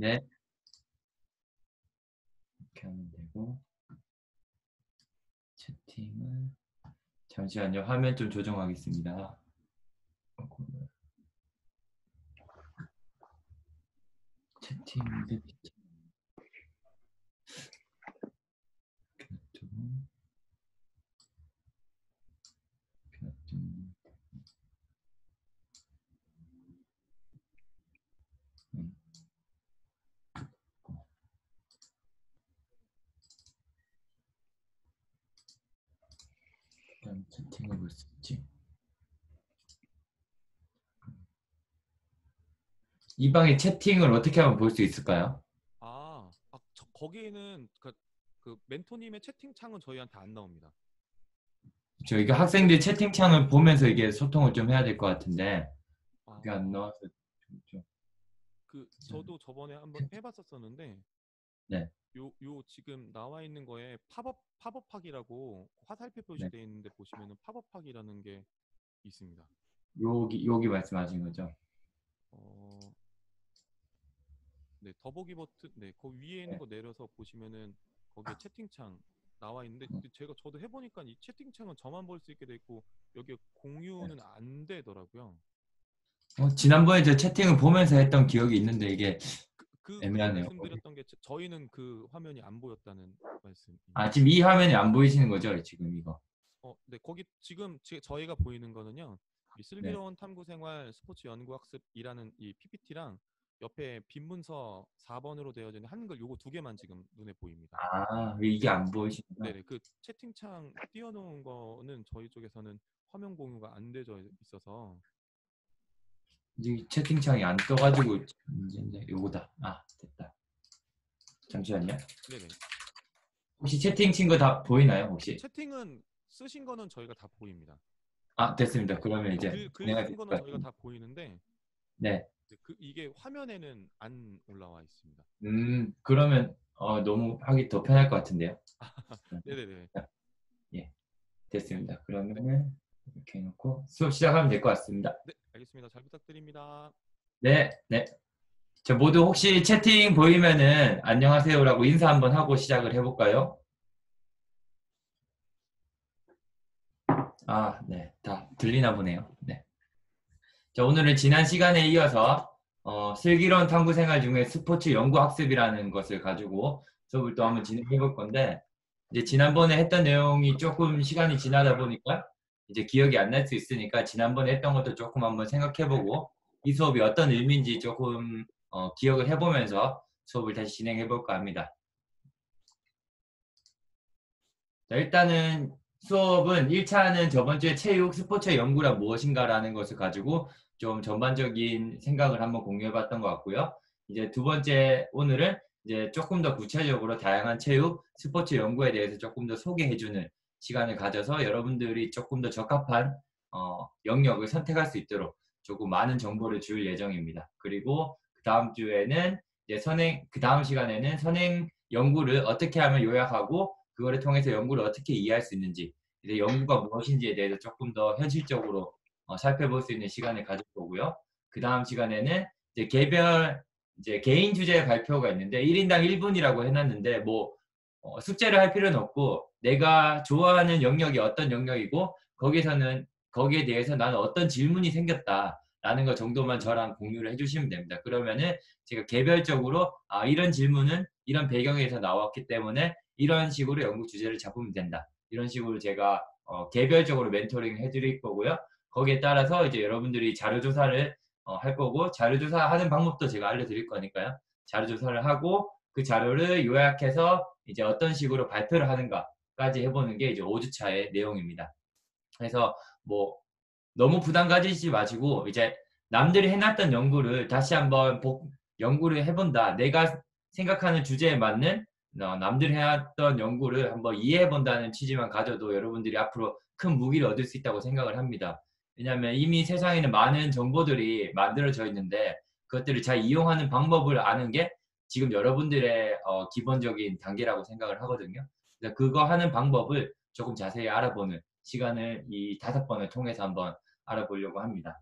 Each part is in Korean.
네. 이렇게 하면 되고, 채팅을, 잠시만요. 화면 좀 조정하겠습니다. 채팅, 채팅을 볼 수 있지. 이 방에 채팅을 어떻게 하면 볼 수 있을까요? 거기에는 그 멘토님의 채팅창은 저희한테 안 나옵니다. 이게 학생들 채팅창을 보면서 이게 소통을 좀 해야 될 것 같은데, 그게 안 나와서 좀. 저도 저번에 한번 해봤었었는데, 네. 요 지금 나와 있는 거에 팝업하기라고 화살표 네. 표시되어 있는데 보시면은 팝업하기라는 게 있습니다. 여기 말씀하신 거죠? 네, 더보기 버튼, 네, 그 위에 있는 거 내려서 보시면은 거기에 채팅창 나와 있는데, 저도 해보니까 이 채팅창은 저만 볼 수 있게 돼 있고 여기 공유는 안 되더라고요. 지난번에 저 채팅을 보면서 했던 기억이 있는데 이게 그때 애매하네요. 말씀드렸던 게 저희는 그 화면이 안 보였다는 말씀. 지금 이 화면이 안 보이시는 거죠? 지금 이거. 네, 거기 지금 저희가 보이는 거는요. 이 네. 슬기로운 탐구생활 스포츠 연구학습이라는 이 PPT랑 옆에 빈 문서 4번으로 되어져 있는 한글 요거 두 개만 지금 눈에 보입니다. 이게 안 보이시구나. 네네, 그 채팅창 띄워놓은 거는 저희 쪽에서는 화면 공유가 안 되어 있어서. 이 채팅창이 안 떠가지고 문제인데 요거다. 됐다. 잠시만요. 네네. 혹시 채팅 친 거 다 보이나요? 혹시? 채팅은 쓰신 거는 저희가 다 보입니다. 됐습니다. 그러면 이제 글 쓴 거는 저희가 다 보이는데, 네. 이게 화면에는 안 올라와 있습니다. 그러면 너무 하기 더 편할 것 같은데요. 네네네. 예, 됐습니다. 네. 그러면은 이렇게 해놓고 수업 시작하면 될 것 같습니다. 네, 알겠습니다. 잘 부탁드립니다. 네, 네. 자, 모두 혹시 채팅 보이면은 안녕하세요라고 인사 한번 하고 시작을 해볼까요? 네. 다 들리나 보네요. 네. 자, 오늘은 지난 시간에 이어서 슬기로운 탐구 생활 중에 스포츠 연구 학습이라는 것을 가지고 수업을 또 한번 진행해 볼 건데, 이제 지난번에 했던 내용이 조금 시간이 지나다 보니까 이제 기억이 안 날 수 있으니까 지난번에 했던 것도 조금 한번 생각해 보고 이 수업이 어떤 의미인지 조금 기억을 해보면서 수업을 다시 진행해 볼까 합니다. 자, 일단은 수업은 1차는 저번 주에 체육 스포츠 연구란 무엇인가라는 것을 가지고 좀 전반적인 생각을 한번 공유해 봤던 것 같고요. 이제 두 번째 오늘은 이제 조금 더 구체적으로 다양한 체육 스포츠 연구에 대해서 조금 더 소개해주는 시간을 가져서 여러분들이 조금 더 적합한 영역을 선택할 수 있도록 조금 많은 정보를 줄 예정입니다. 그리고 그 다음 주에는 이제 그 다음 시간에는 선행 연구를 어떻게 하면 요약하고 그거를 통해서 연구를 어떻게 이해할 수 있는지, 이제 연구가 무엇인지에 대해서 조금 더 현실적으로 살펴볼 수 있는 시간을 가질 거고요. 그 다음 시간에는 이제 개인 주제 발표가 있는데 1인당 1분이라고 해놨는데 뭐 숙제를 할 필요는 없고 내가 좋아하는 영역이 어떤 영역이고 거기에 대해서 나는 어떤 질문이 생겼다라는 것 정도만 저랑 공유를 해주시면 됩니다. 그러면은 제가 개별적으로 이런 질문은 이런 배경에서 나왔기 때문에 이런 식으로 연구 주제를 잡으면 된다. 이런 식으로 제가 개별적으로 멘토링 해드릴 거고요. 거기에 따라서 이제 여러분들이 자료조사를 할 거고 자료조사하는 방법도 제가 알려드릴 거니까요. 자료조사를 하고 그 자료를 요약해서 이제 어떤 식으로 발표를 하는가까지 해보는 게 이제 5주차의 내용입니다. 그래서 뭐 너무 부담 가지지 마시고 이제 남들이 해놨던 연구를 다시 한번 연구를 해본다. 내가 생각하는 주제에 맞는 남들이 해왔던 연구를 한번 이해해본다는 취지만 가져도 여러분들이 앞으로 큰 무기를 얻을 수 있다고 생각을 합니다. 왜냐하면 이미 세상에는 많은 정보들이 만들어져 있는데 그것들을 잘 이용하는 방법을 아는 게 지금 여러분들의 기본적인 단계라고 생각을 하거든요. 그래서 그거 하는 방법을 조금 자세히 알아보는 시간을 이 5번을 통해서 한번 알아보려고 합니다.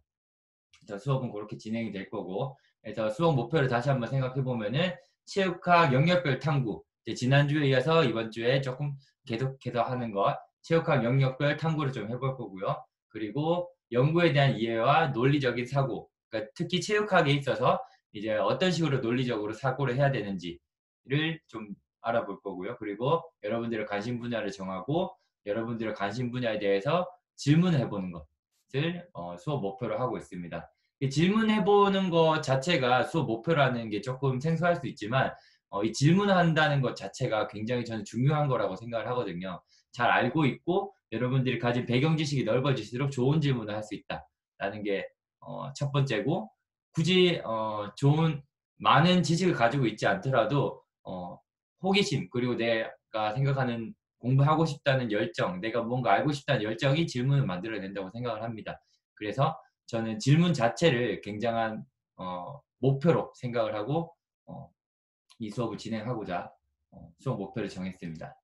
수업은 그렇게 진행이 될 거고 그래서 수업 목표를 다시 한번 생각해 보면은 체육학 영역별 탐구. 지난주에 이어서 이번 주에 조금 계속해서 하는 것. 체육학 영역별 탐구를 좀 해볼 거고요. 그리고 연구에 대한 이해와 논리적인 사고. 그러니까 특히 체육학에 있어서 이제 어떤 식으로 논리적으로 사고를 해야 되는지를 좀 알아볼 거고요. 그리고 여러분들의 관심 분야를 정하고 여러분들의 관심 분야에 대해서 질문해 보는 것을 수업 목표로 하고 있습니다. 질문해보는 것 자체가 수업 목표라는 게 조금 생소할 수 있지만 이 질문한다는 것 자체가 굉장히 저는 중요한 거라고 생각을 하거든요. 잘 알고 있고 여러분들이 가진 배경 지식이 넓어질수록 좋은 질문을 할 수 있다라는 게 첫 번째고 굳이 좋은 많은 지식을 가지고 있지 않더라도 호기심 그리고 내가 생각하는 공부하고 싶다는 열정, 내가 뭔가 알고 싶다는 열정이 질문을 만들어낸다고 생각을 합니다. 그래서 저는 질문 자체를 굉장한 목표로 생각을 하고 이 수업을 진행하고자 수업 목표를 정했습니다.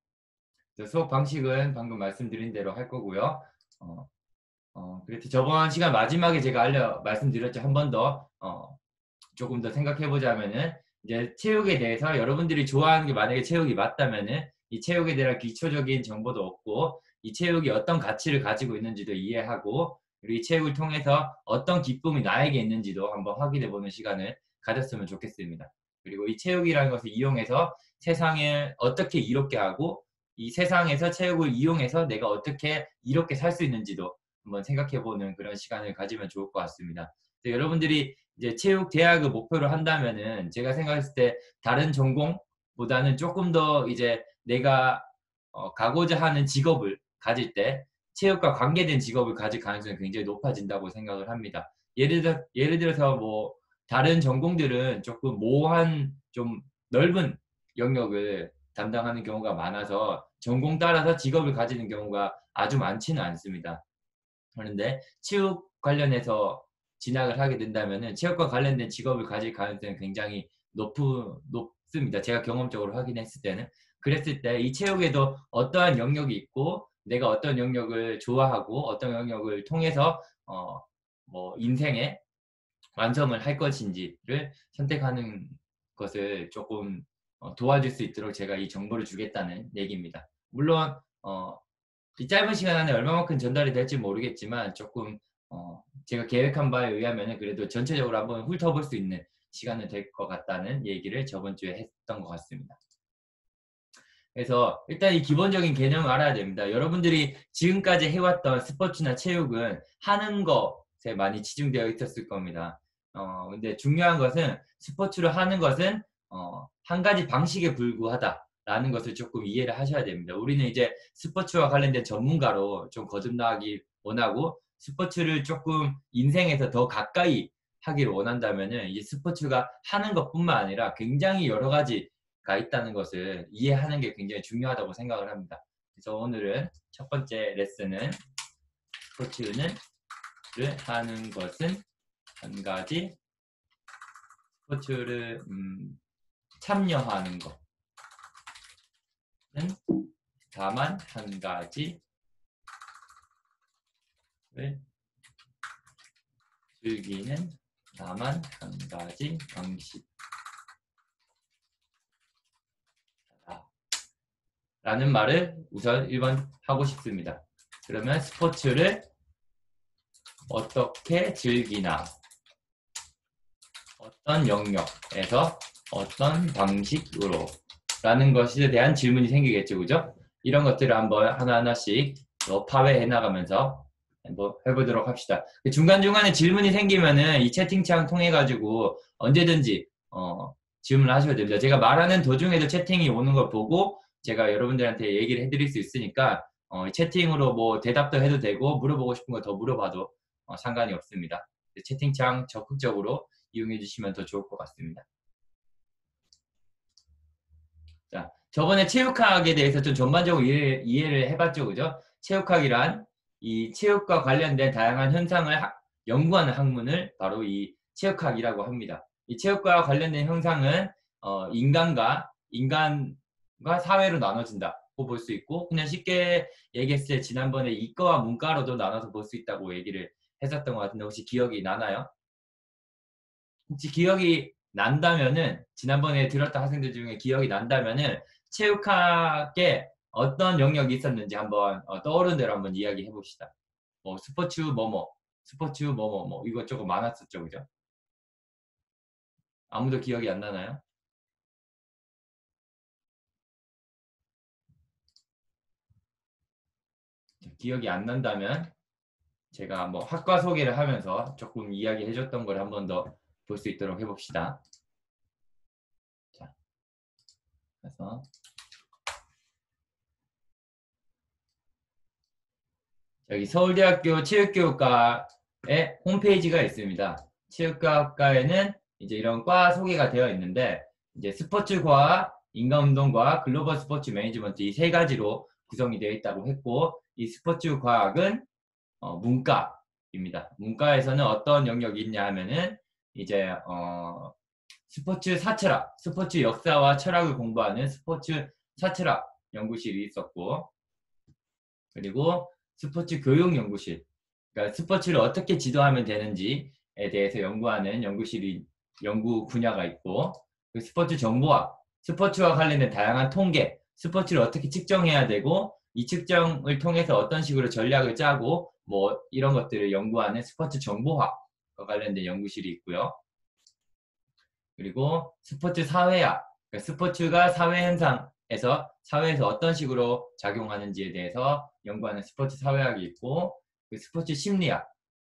수업 방식은 방금 말씀드린 대로 할 거고요. 그래서 저번 시간 마지막에 제가 말씀드렸죠. 한 번 더 조금 더 생각해 보자면은 이제 체육에 대해서 여러분들이 좋아하는 게 만약에 체육이 맞다면은 이 체육에 대한 기초적인 정보도 얻고 이 체육이 어떤 가치를 가지고 있는지도 이해하고 그리고 이 체육을 통해서 어떤 기쁨이 나에게 있는지도 한번 확인해 보는 시간을 가졌으면 좋겠습니다. 그리고 이 체육이라는 것을 이용해서 세상을 어떻게 이롭게 하고 이 세상에서 체육을 이용해서 내가 어떻게 이롭게 살 수 있는지도 한번 생각해 보는 그런 시간을 가지면 좋을 것 같습니다. 여러분들이 이제 체육 대학을 목표로 한다면은 제가 생각했을 때 다른 전공보다는 조금 더 이제 내가 가고자 하는 직업을 가질 때 체육과 관계된 직업을 가질 가능성이 굉장히 높아진다고 생각을 합니다. 예를 들어서 뭐 다른 전공들은 조금 모호한 좀 넓은 영역을 담당하는 경우가 많아서 전공 따라서 직업을 가지는 경우가 아주 많지는 않습니다. 그런데 체육 관련해서 진학을 하게 된다면은 체육과 관련된 직업을 가질 가능성이 굉장히 높습니다. 제가 경험적으로 확인했을 때는. 그랬을 때 이 체육에도 어떠한 영역이 있고 내가 어떤 영역을 좋아하고 어떤 영역을 통해서 뭐 인생에 완성을 할 것인지를 선택하는 것을 조금 도와줄 수 있도록 제가 이 정보를 주겠다는 얘기입니다. 물론 이 짧은 시간 안에 얼마만큼 전달이 될지 모르겠지만 조금 제가 계획한 바에 의하면 그래도 전체적으로 한번 훑어볼 수 있는 시간이 될 것 같다는 얘기를 저번 주에 했던 것 같습니다. 그래서 일단 이 기본적인 개념을 알아야 됩니다. 여러분들이 지금까지 해왔던 스포츠나 체육은 하는 것에 많이 치중되어 있었을 겁니다. 근데 중요한 것은 스포츠를 하는 것은 한 가지 방식에 불구하다라는 것을 조금 이해를 하셔야 됩니다. 우리는 이제 스포츠와 관련된 전문가로 좀 거듭나기 원하고 스포츠를 조금 인생에서 더 가까이 하기를 원한다면은 이 스포츠가 하는 것뿐만 아니라 굉장히 여러 가지가 있다는 것을 이해하는 게 굉장히 중요하다고 생각을 합니다. 그래서 오늘은 첫 번째 레슨은 스포츠를 하는 것은 한 가지 스포츠를 참여하는 것은 다만 한 가지를 즐기는 다만 한 가지 방식 라는 말을 우선 1번 하고 싶습니다. 그러면 스포츠를 어떻게 즐기나 어떤 영역에서 어떤 방식으로 라는 것에 대한 질문이 생기겠죠. 그죠? 이런 것들을 한번 하나하나씩 파괴해 나가면서 한번 해보도록 합시다. 중간중간에 질문이 생기면은 이 채팅창 통해 가지고 언제든지 질문을 하셔도 됩니다. 제가 말하는 도중에도 채팅이 오는 걸 보고 제가 여러분들한테 얘기를 해드릴 수 있으니까 채팅으로 뭐 대답도 해도 되고 물어보고 싶은 거 더 물어봐도 상관이 없습니다. 채팅창 적극적으로 이용해 주시면 더 좋을 것 같습니다. 자, 저번에 체육학에 대해서 좀 전반적으로 이해를 해봤죠, 그죠? 체육학이란 이 체육과 관련된 다양한 현상을 연구하는 학문을 바로 이 체육학이라고 합니다. 이 체육과 관련된 현상은 인간과 사회로 나눠진다고 볼 수 있고 그냥 쉽게 얘기했을 때 지난번에 이과와 문과로도 나눠서 볼 수 있다고 얘기를 했었던 것 같은데 혹시 기억이 나나요? 혹시 기억이 난다면은 지난번에 들었던 학생들 중에 기억이 난다면은 체육학에 어떤 영역이 있었는지 한번 떠오른 대로 한번 이야기해 봅시다. 뭐 스포츠 뭐뭐, 스포츠 뭐뭐 뭐 이것저것 많았었죠, 그죠? 아무도 기억이 안 나나요? 기억이 안 난다면 제가 뭐 학과 소개를 하면서 조금 이야기해 줬던 걸 한번 더 볼 수 있도록 해봅시다. 자, 그래서 여기 서울대학교 체육교육과의 홈페이지가 있습니다. 체육교육과에는 이제 이런 과 소개가 되어 있는데 이제 스포츠과학, 인간운동과학, 글로벌 스포츠 매니지먼트 이 세 가지로 구성이 되어 있다고 했고 이 스포츠과학은 문과입니다. 문과에서는 어떤 영역이 있냐 하면은 이제 스포츠 사철학, 스포츠 역사와 철학을 공부하는 스포츠 사철학 연구실이 있었고 그리고 스포츠 교육 연구실, 그러니까 스포츠를 어떻게 지도하면 되는지에 대해서 연구하는 연구 분야가 있고 스포츠 정보학, 스포츠와 관련된 다양한 통계, 스포츠를 어떻게 측정해야 되고 이 측정을 통해서 어떤 식으로 전략을 짜고 뭐 이런 것들을 연구하는 스포츠 정보학과 관련된 연구실이 있고요. 그리고 스포츠 사회학, 그러니까 스포츠가 사회 현상에서 사회에서 어떤 식으로 작용하는지에 대해서 연구하는 스포츠 사회학이 있고 스포츠 심리학,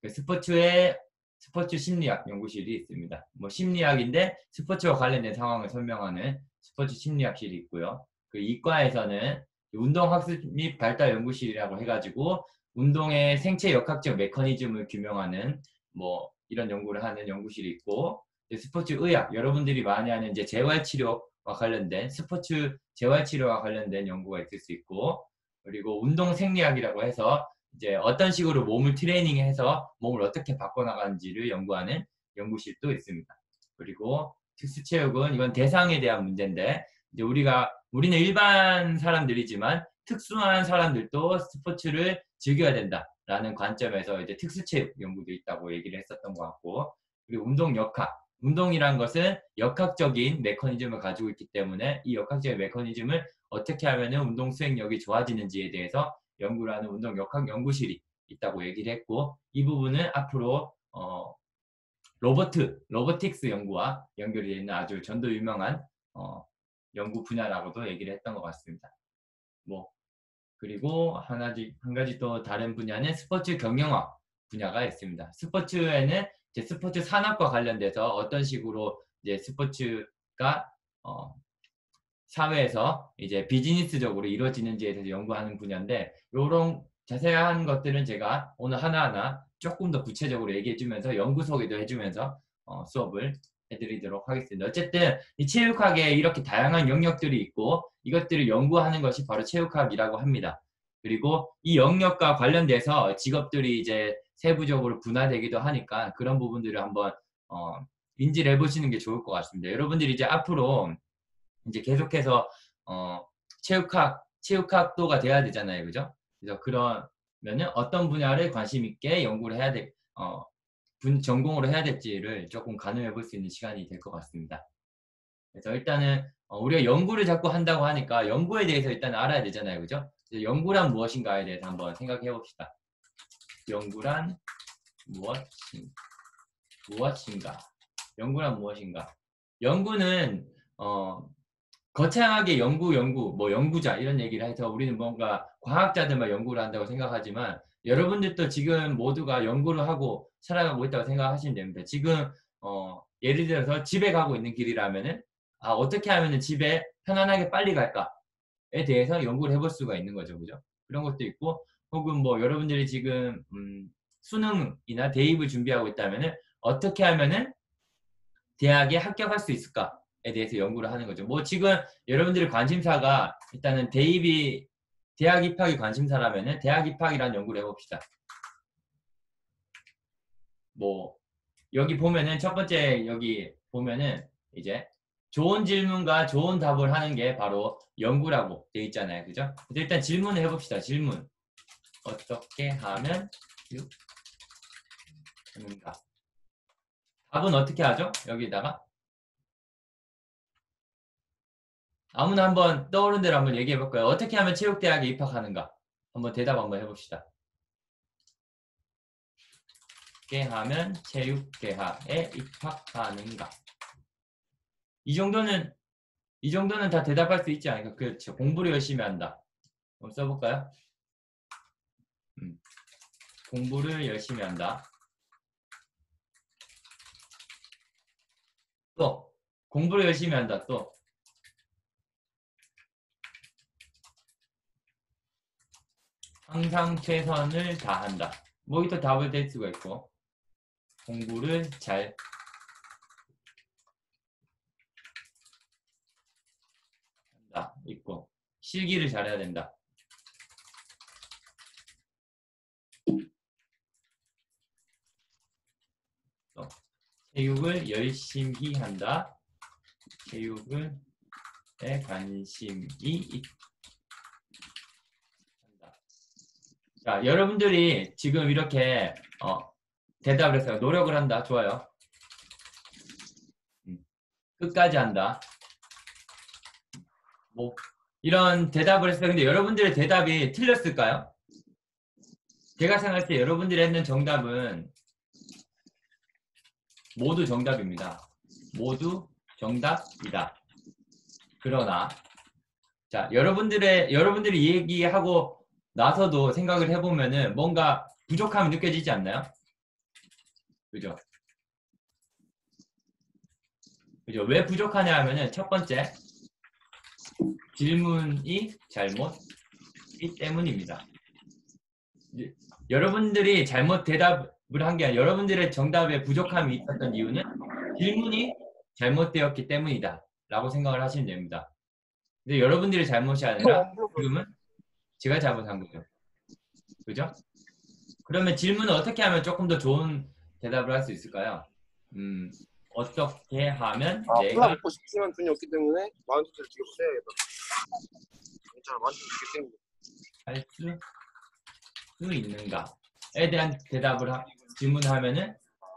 스포츠 심리학 연구실이 있습니다. 뭐 심리학인데 스포츠와 관련된 상황을 설명하는 스포츠 심리학실이 있고요. 그 이과에서는 운동학습 및 발달 연구실이라고 해가지고 운동의 생체 역학적 메커니즘을 규명하는 뭐 이런 연구를 하는 연구실이 있고 스포츠 의학, 여러분들이 많이 하는 이제 재활치료와 관련된 스포츠 재활치료와 관련된 연구가 있을 수 있고 그리고 운동 생리학이라고 해서 이제 어떤 식으로 몸을 트레이닝해서 몸을 어떻게 바꿔나가는지를 연구하는 연구실도 있습니다. 그리고 특수체육은 이건 대상에 대한 문제인데 이제 우리는 일반 사람들이지만 특수한 사람들도 스포츠를 즐겨야 된다라는 관점에서 이제 특수체육 연구도 있다고 얘기를 했었던 것 같고 그리고 운동 역학, 운동이란 것은 역학적인 메커니즘을 가지고 있기 때문에 이 역학적인 메커니즘을 어떻게 하면 운동 수행력이 좋아지는지에 대해서 연구를 하는 운동 역학 연구실이 있다고 얘기를 했고 이 부분은 앞으로 로보틱스 연구와 연결이 되어 있는 아주 전도 유명한 연구 분야라고도 얘기를 했던 것 같습니다. 뭐 그리고 한 가지 또 다른 분야는 스포츠 경영학 분야가 있습니다. 스포츠에는 이제 스포츠 산업과 관련돼서 어떤 식으로 이제 스포츠가 사회에서 이제 비즈니스적으로 이루어지는지에 대해서 연구하는 분야인데 이런 자세한 것들은 제가 오늘 하나하나 조금 더 구체적으로 얘기해주면서 연구 소개도 해주면서 수업을 해드리도록 하겠습니다. 어쨌든 이 체육학에 이렇게 다양한 영역들이 있고 이것들을 연구하는 것이 바로 체육학이라고 합니다. 그리고 이 영역과 관련돼서 직업들이 이제 세부적으로 분화되기도 하니까 그런 부분들을 한번 인지를 해보시는 게 좋을 것 같습니다. 여러분들이 이제 앞으로 이제 계속해서 체육학도가 돼야 되잖아요, 그죠? 그래서 그러면은 어떤 분야를 관심 있게 연구를 해야 돼, 전공으로 해야 될지를 조금 가늠해 볼 수 있는 시간이 될 것 같습니다. 그래서 일단은 우리가 연구를 자꾸 한다고 하니까 연구에 대해서 일단 알아야 되잖아요, 그죠? 그래서 연구란 무엇인가에 대해서 한번 생각해 봅시다. 연구란 무엇인가? 연구란 무엇인가? 연구는 거창하게 뭐 연구자 이런 얘기를 해서 우리는 뭔가 과학자들만 연구를 한다고 생각하지만 여러분들도 지금 모두가 연구를 하고 살아가고 있다고 생각하시면 됩니다. 지금 예를 들어서 집에 가고 있는 길이라면은 어떻게 하면은 집에 편안하게 빨리 갈까에 대해서 연구를 해볼 수가 있는 거죠, 그죠? 그런 것도 있고 혹은 뭐 여러분들이 지금 수능이나 대입을 준비하고 있다면은 어떻게 하면은 대학에 합격할 수 있을까에 대해서 연구를 하는 거죠. 뭐 지금 여러분들의 관심사가 일단은 대학 입학이 관심사라면은 대학 입학이라는 연구를 해봅시다. 뭐 여기 보면은 첫 번째 여기 보면은 이제 좋은 질문과 좋은 답을 하는 게 바로 연구라고 되어 있잖아요. 그죠? 일단 질문을 해봅시다. 질문. 어떻게 하면 하는가? 답은 어떻게 하죠? 여기다가 아무나 한번 떠오른 대로 한번 얘기해 볼까요? 어떻게 하면 체육대학에 입학하는가? 한번 대답 한번 해봅시다. 어떻게 하면 체육대학에 입학하는가? 이 정도는 다 대답할 수 있지 않을까? 그렇죠. 공부를 열심히 한다. 한번 써볼까요? 공부를 열심히 한다. 또 공부를 열심히 한다. 또 항상 최선을 다한다. 뭐 이또 답을 댈 수가 있고 공부를 잘 한다. 있고 실기를 잘해야 된다. 또 체육을 열심히 한다. 체육을 에 관심이 있다. 자, 여러분들이 지금 이렇게 대답을 했어요. 노력을 한다. 좋아요. 끝까지 한다. 뭐 이런 대답을 했어요. 근데 여러분들의 대답이 틀렸을까요? 제가 생각할 때 여러분들이 했는 정답은 모두 정답입니다. 모두 정답이다. 그러나 자, 여러분들이 얘기하고 나서도 생각을 해보면은 뭔가 부족함이 느껴지지 않나요? 그죠? 그죠? 왜 부족하냐 하면은 첫 번째 질문이 잘못이기 때문입니다. 여러분들이 잘못 대답을 한 게 아니라 여러분들의 정답에 부족함이 있었던 이유는 질문이 잘못되었기 때문이다 라고 생각을 하시면 됩니다. 근데 여러분들의 잘못이 아니라 지금은 제가 잘못한 거죠. 그죠? 그러면 질문을 어떻게 하면 조금 더 좋은 대답을 할 수 있을까요? 어떻게 하면 아, 콜라 내가 먹고 싶지만 돈이 없기 때문에 만원짜리 지급해야겠다. 괜찮아, 만원짜리 지급해. 할 수 있는가에 대한 대답을 질문하면은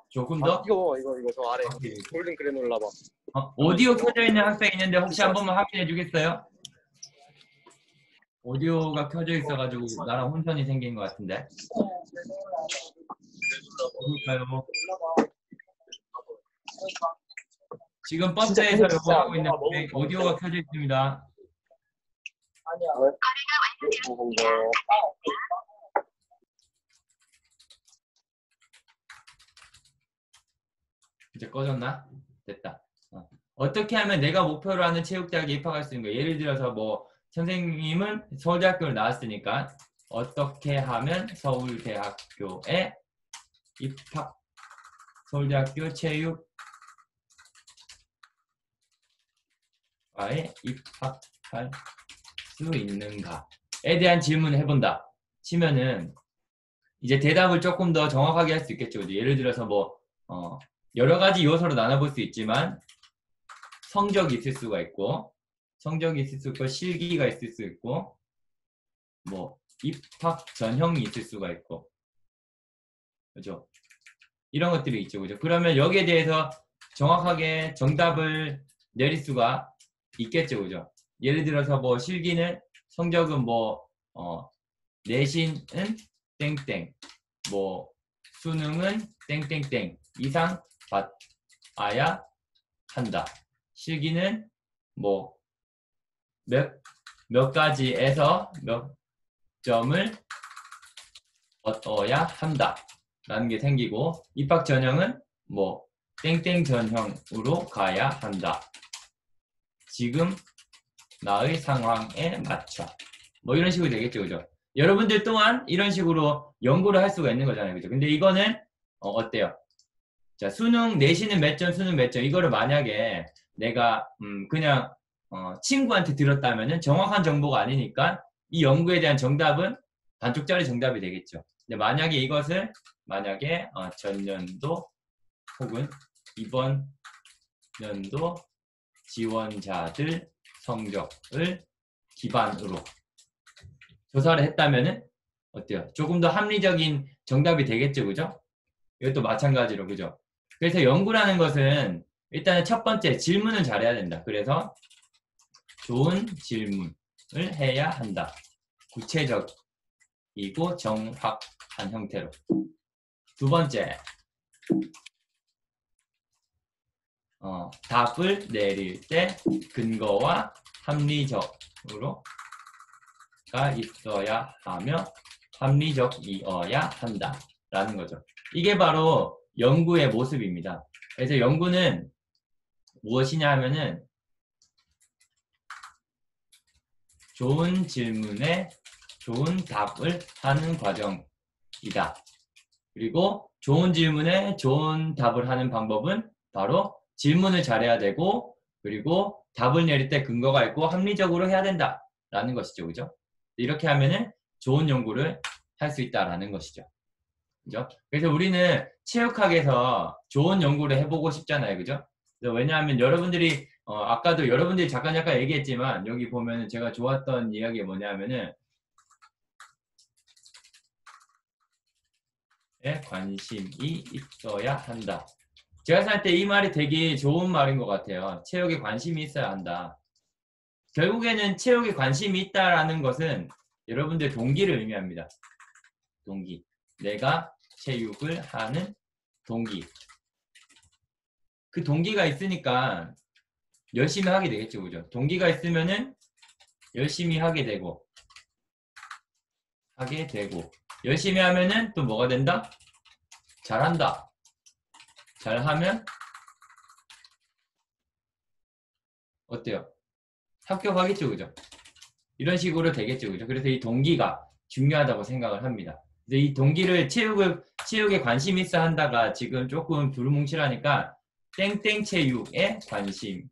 조금 더 이거 저 아래 골든 그래놀라 봐. 오디오 켜져 있는 학생 있는데 혹시 한 번만 확인해 주겠어요? 오디오가 켜져 있어가지고 나랑 혼선이 생긴 것 같은데. 볼까요? 지금 버스에서 요거 하고 있는데 오디오가 켜져 있습니다. 아니야. 이제 꺼졌나? 됐다. 어떻게 하면 내가 목표로 하는 체육대학에 입학할 수 있는 거? 예를 들어서 뭐 선생님은 서울대학교를 나왔으니까 어떻게 하면 서울대학교에 입학, 서울대학교 체육과에 입학할 수 있는가에 대한 질문을 해본다 치면은 이제 대답을 조금 더 정확하게 할 수 있겠죠. 예를 들어서 뭐 여러 가지 요소로 나눠볼 수 있지만 성적이 있을 수가 있고 실기가 있을 수 있고 뭐 입학 전형이 있을 수가 있고 그죠? 이런 것들이 있죠. 그죠? 그러면 여기에 대해서 정확하게 정답을 내릴 수가 있겠죠. 그죠? 예를 들어서 뭐 실기는 성적은 뭐 내신은 땡땡 뭐 수능은 땡땡땡 이상 받아야 한다. 실기는 뭐 몇 가지에서 몇 점을 얻어야 한다. 라는 게 생기고 입학 전형은 뭐 땡땡 전형으로 가야 한다. 지금 나의 상황에 맞춰. 뭐 이런 식으로 되겠죠. 그죠? 여러분들 또한 이런 식으로 연구를 할 수가 있는 거잖아요. 그죠? 근데 이거는 어때요? 자, 수능 내신은 몇 점, 수능 몇 점. 이거를 만약에 내가 그냥 친구한테 들었다면은 정확한 정보가 아니니까 이 연구에 대한 정답은 반쪽짜리 정답이 되겠죠. 근데 만약에 이것을 전년도 혹은 이번 연도 지원자들 성적을 기반으로 조사를 했다면은 어때요? 조금 더 합리적인 정답이 되겠죠, 그죠? 이것도 마찬가지로, 그죠? 그래서 연구라는 것은 일단은 첫 번째 질문을 잘해야 된다. 그래서 좋은 질문을 해야 한다. 구체적이고 정확한 형태로. 두 번째, 답을 내릴 때 근거와 합리적으로가 있어야 하며 합리적이어야 한다. 라는 거죠. 이게 바로 연구의 모습입니다. 그래서 연구는 무엇이냐 하면은 좋은 질문에 좋은 답을 하는 과정이다. 그리고 좋은 질문에 좋은 답을 하는 방법은 바로 질문을 잘해야 되고 그리고 답을 내릴 때 근거가 있고 합리적으로 해야 된다. 라는 것이죠. 그죠? 이렇게 하면은 좋은 연구를 할 수 있다라는 것이죠. 그죠? 그래서 우리는 체육학에서 좋은 연구를 해보고 싶잖아요. 그죠? 그래서 왜냐하면 여러분들이 아까도 여러분들이 잠깐 얘기했지만 여기 보면은 제가 좋았던 이야기가 뭐냐면은 관심이 있어야 한다. 제가 생각할 때 이 말이 되게 좋은 말인 것 같아요. 체육에 관심이 있어야 한다. 결국에는 체육에 관심이 있다라는 것은 여러분들 동기를 의미합니다. 동기. 내가 체육을 하는 동기. 그 동기가 있으니까 열심히 하게 되겠죠. 그죠? 동기가 있으면은 열심히 하게 되고 열심히 하면은 또 뭐가 된다? 잘한다. 잘하면 어때요? 합격하겠죠. 그죠? 이런 식으로 되겠죠. 그죠? 그래서 이 동기가 중요하다고 생각을 합니다. 근데 이 동기를 체육에 관심 있어 한다가 지금 조금 두루뭉실하니까 땡땡 체육에 관심을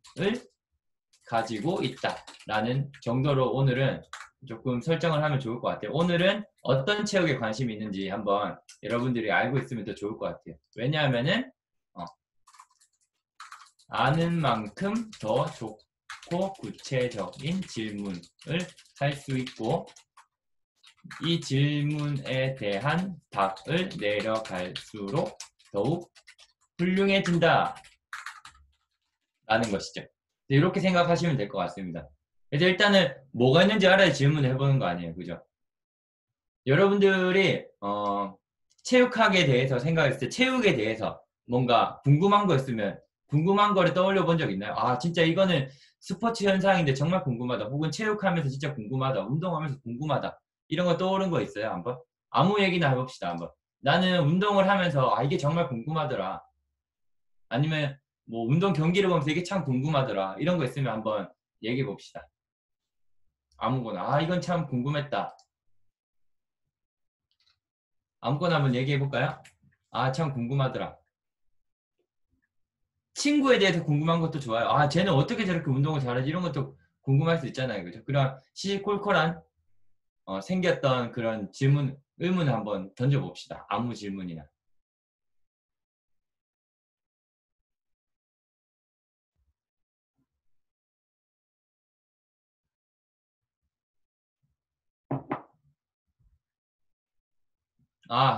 가지고 있다라는 정도로 오늘은 조금 설정을 하면 좋을 것 같아요. 오늘은 어떤 체육에 관심이 있는지 한번 여러분들이 알고 있으면 더 좋을 것 같아요. 왜냐하면은 아는 만큼 더 좋고 구체적인 질문을 할 수 있고 이 질문에 대한 답을 내려갈수록 더욱 훌륭해진다 라는 것이죠. 이렇게 생각하시면 될 것 같습니다. 그래서 일단은 뭐가 있는지 알아야 질문을 해보는 거 아니에요. 그죠? 여러분들이 체육학에 대해서 생각했을 때 체육에 대해서 뭔가 궁금한 거 있으면 궁금한 거를 떠올려 본 적 있나요? 아 진짜 이거는 스포츠 현상인데 정말 궁금하다. 혹은 체육하면서 진짜 궁금하다. 운동하면서 궁금하다. 이런 거 떠오른 거 있어요? 한번? 아무 얘기나 해봅시다. 한번. 나는 운동을 하면서 이게 정말 궁금하더라. 아니면 뭐 운동 경기를 보면서 이게 참 궁금하더라. 이런 거 있으면 한번 얘기해 봅시다. 아무거나. 이건 참 궁금했다. 아무거나 한번 얘기해 볼까요? 참 궁금하더라. 친구에 대해서 궁금한 것도 좋아요. 쟤는 어떻게 저렇게 운동을 잘하지? 이런 것도 궁금할 수 있잖아요. 그죠? 그런 시시콜콜한 생겼던 그런 의문을 한번 던져봅시다. 아무 질문이나.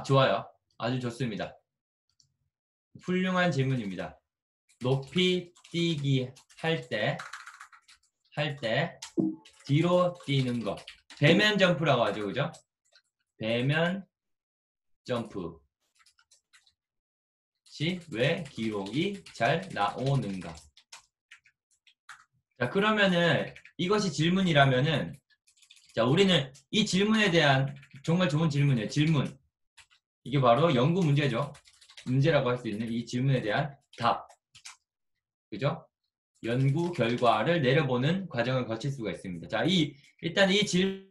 좋아요. 아주 좋습니다. 훌륭한 질문입니다. 높이 뛰기 할 때 뒤로 뛰는 것. 배면 점프라고 하죠. 그죠? 배면 점프. 시 왜 기록이 잘 나오는가? 자, 그러면은 이것이 질문이라면은 자, 우리는 이 질문에 대한 정말 좋은 질문이에요. 질문. 이게 바로 연구 문제죠. 문제라고 할 수 있는 이 질문에 대한 답. 그죠? 연구 결과를 내려보는 과정을 거칠 수가 있습니다. 자, 일단 이 질문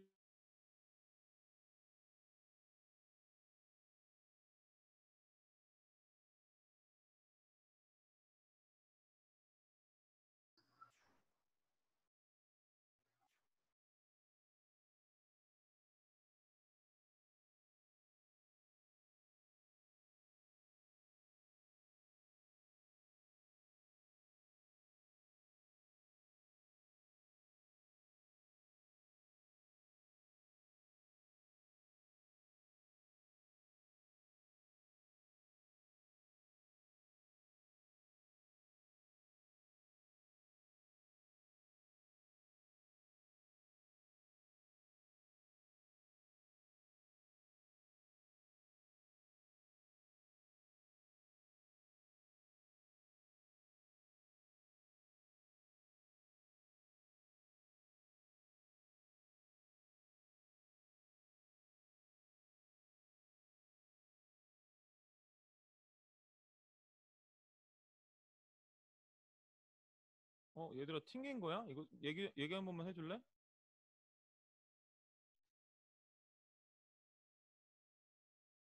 얘들아 튕긴 거야? 이거 얘기 한 번만 해줄래?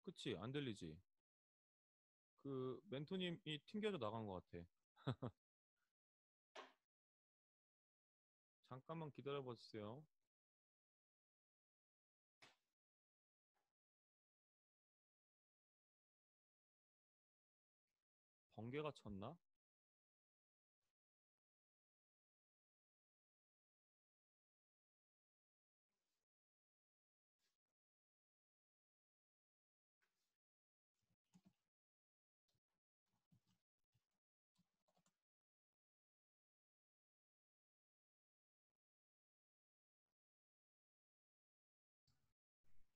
그치? 안 들리지? 그 멘토님이 튕겨져 나간 것 같아. 잠깐만 기다려봐 주세요. 번개가 쳤나?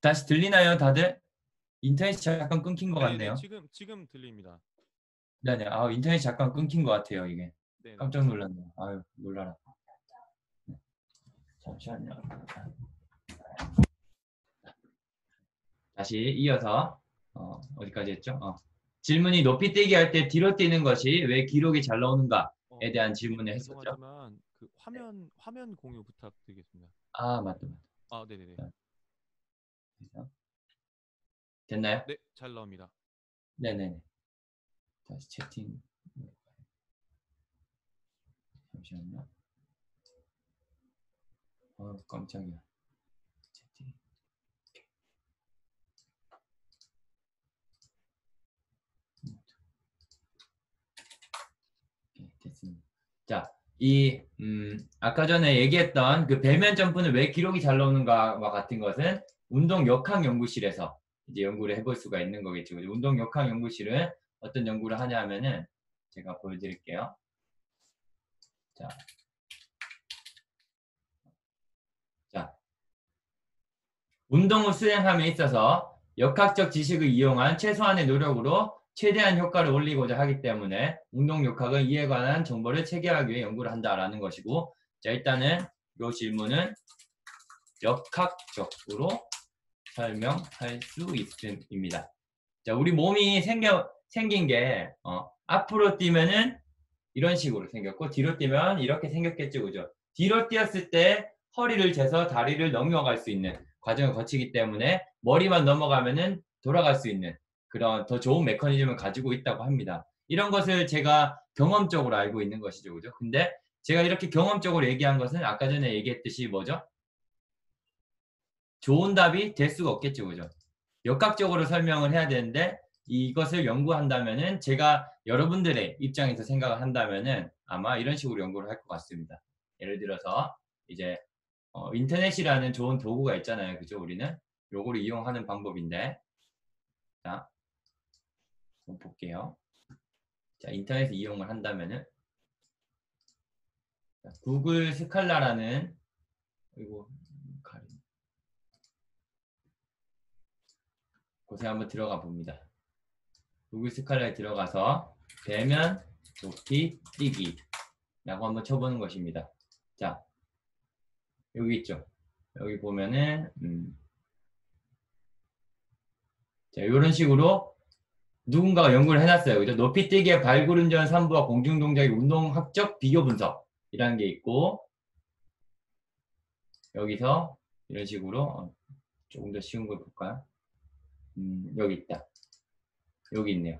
다시 들리나요, 다들? 인터넷이 잠깐 끊긴 것 네네, 같네요. 지금 들립니다. 네네. 아, 인터넷이 잠깐 끊긴 것 같아요, 이게. 네네. 깜짝 놀랐네요. 아유, 놀라라. 네. 잠시만요. 다시 이어서 어디까지 했죠? 질문이 높이 뛰기 할 때 뒤로 뛰는 것이 왜 기록이 잘 나오는가에 대한 질문을 했었죠. 죄송하지만 그 네. 화면 공유 부탁드리겠습니다. 아, 맞다, 맞다. 아, 네네네. 그래서 됐나요? 네, 잘 나옵니다. 네네네. 다시 채팅. 잠시만요. 깜짝이야. 채팅. 됐습니다. 자, 아까 전에 얘기했던 그 배면 점프는 왜 기록이 잘 나오는가와 같은 것은 운동 역학 연구실에서 이제 연구를 해볼 수가 있는 거겠죠. 운동 역학 연구실은 어떤 연구를 하냐 하면은 제가 보여드릴게요. 자, 운동을 수행함에 있어서 역학적 지식을 이용한 최소한의 노력으로 최대한 효과를 올리고자 하기 때문에 운동 역학은 이에 관한 정보를 체계하기 위해 연구를 한다라는 것이고, 자, 일단은 이 질문은 역학적으로 설명할 수 있음입니다. 자, 우리 몸이 생긴 게 앞으로 뛰면은 이런 식으로 생겼고 뒤로 뛰면 이렇게 생겼겠죠, 그죠? 뒤로 뛰었을 때 허리를 재서 다리를 넘어갈 수 있는 과정을 거치기 때문에 머리만 넘어가면은 돌아갈 수 있는 그런 더 좋은 메커니즘을 가지고 있다고 합니다. 이런 것을 제가 경험적으로 알고 있는 것이죠, 그죠? 근데 제가 이렇게 경험적으로 얘기한 것은 아까 전에 얘기했듯이 뭐죠? 좋은 답이 될 수가 없겠죠, 그죠? 역학적으로 설명을 해야 되는데 이것을 연구한다면은 제가 여러분들의 입장에서 생각을 한다면은 아마 이런 식으로 연구를 할 것 같습니다. 예를 들어서 이제 인터넷이라는 좋은 도구가 있잖아요, 그죠? 우리는 요거를 이용하는 방법인데, 자, 한번 볼게요. 자, 인터넷 이용을 한다면은 자, 구글 스칼라라는 그리고 곳에 한번 들어가 봅니다. 구글 스칼라에 들어가서 배면 높이 뛰기 라고 한번 쳐보는 것입니다. 자, 여기 있죠. 여기 보면은 자, 이런 식으로 누군가가 연구를 해놨어요. 그죠? 높이뛰기의 발구름전 3부와 공중동작의 운동학적 비교 분석이라는 게 있고, 여기서 이런 식으로 조금 더 쉬운 걸 볼까요? 여기 있다. 여기 있네요.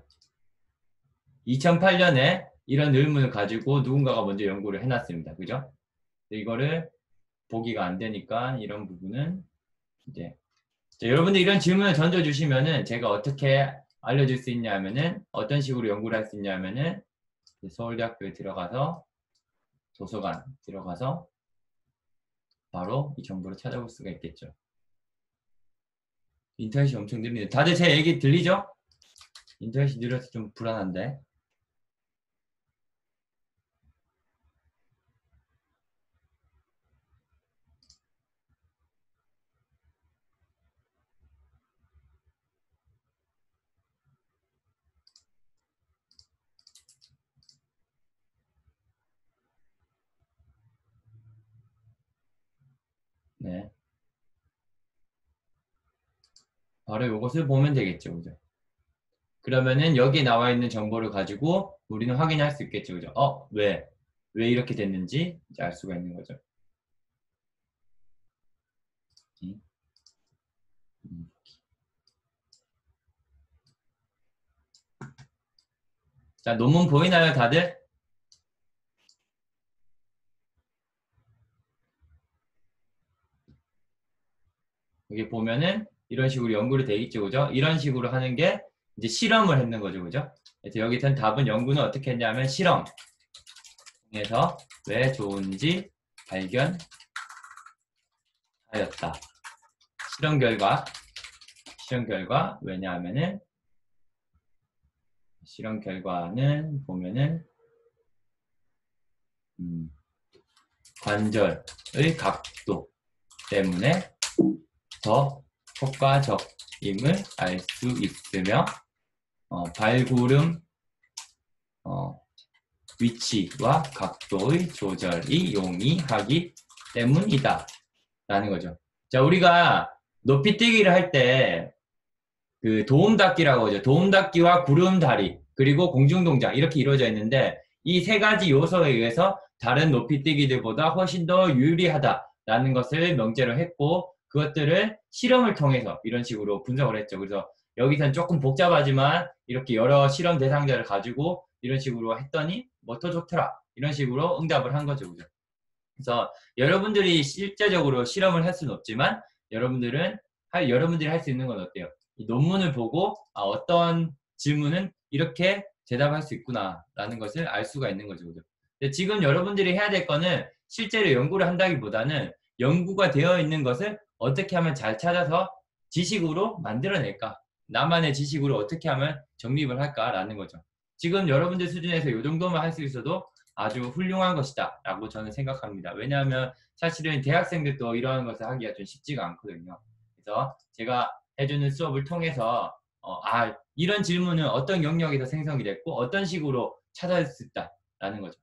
2008년에 이런 의문을 가지고 누군가가 먼저 연구를 해놨습니다. 그죠? 이거를 보기가 안 되니까 이런 부분은 이제 자, 여러분들 이런 질문을 던져주시면은 제가 어떻게 알려줄 수 있냐면은 어떤 식으로 연구를 할 수 있냐면은 서울대학교에 들어가서 도서관 들어가서 바로 이 정보를 찾아볼 수가 있겠죠. 인터넷이 엄청 느리네. 다들 제 얘기 들리죠? 인터넷이 느려서 좀 불안한데. 네. 바로 이것을 보면 되겠죠. 그죠? 그러면은 여기 나와 있는 정보를 가지고 우리는 확인할 수 있겠죠. 그죠? 왜? 왜 이렇게 됐는지 이제 알 수가 있는 거죠. 자, 논문 보이나요, 다들? 여기 보면은 이런 식으로 연구를 돼 있죠, 그죠? 이런 식으로 하는 게 이제 실험을 했는 거죠, 그죠? 그래서 여기선 답은 연구는 어떻게 했냐면 실험 통해서 왜 좋은지 발견하였다. 실험 결과 왜냐하면은 실험 결과는 보면은 관절의 각도 때문에 더 효과적임을 알 수 있으며 발구름 위치와 각도의 조절이 용이하기 때문이다 라는 거죠. 자, 우리가 높이뛰기를 할 때 그 도움닫기라고 하죠. 도움닫기와 구름다리 그리고 공중동작 이렇게 이루어져 있는데 이 세 가지 요소에 의해서 다른 높이뛰기들보다 훨씬 더 유리하다라는 것을 명제로 했고 그것들을 실험을 통해서 이런 식으로 분석을 했죠. 그래서 여기서는 조금 복잡하지만 이렇게 여러 실험 대상자를 가지고 이런 식으로 했더니 뭐 더 좋더라 이런 식으로 응답을 한 거죠. 그죠? 그래서 여러분들이 실제적으로 실험을 할 수는 없지만 여러분들이 할 수 있는 건 어때요? 이 논문을 보고 어떤 질문은 이렇게 대답할 수 있구나 라는 것을 알 수가 있는 거죠. 그죠? 근데 지금 여러분들이 해야 될 거는 실제로 연구를 한다기보다는 연구가 되어 있는 것을 어떻게 하면 잘 찾아서 지식으로 만들어낼까? 나만의 지식으로 어떻게 하면 정립을 할까라는 거죠. 지금 여러분들 수준에서 이 정도만 할 수 있어도 아주 훌륭한 것이다 라고 저는 생각합니다. 왜냐하면 사실은 대학생들도 이러한 것을 하기가 좀 쉽지가 않거든요. 그래서 제가 해주는 수업을 통해서 이런 질문은 어떤 영역에서 생성이 됐고 어떤 식으로 찾아낼 수 있다라는 거죠.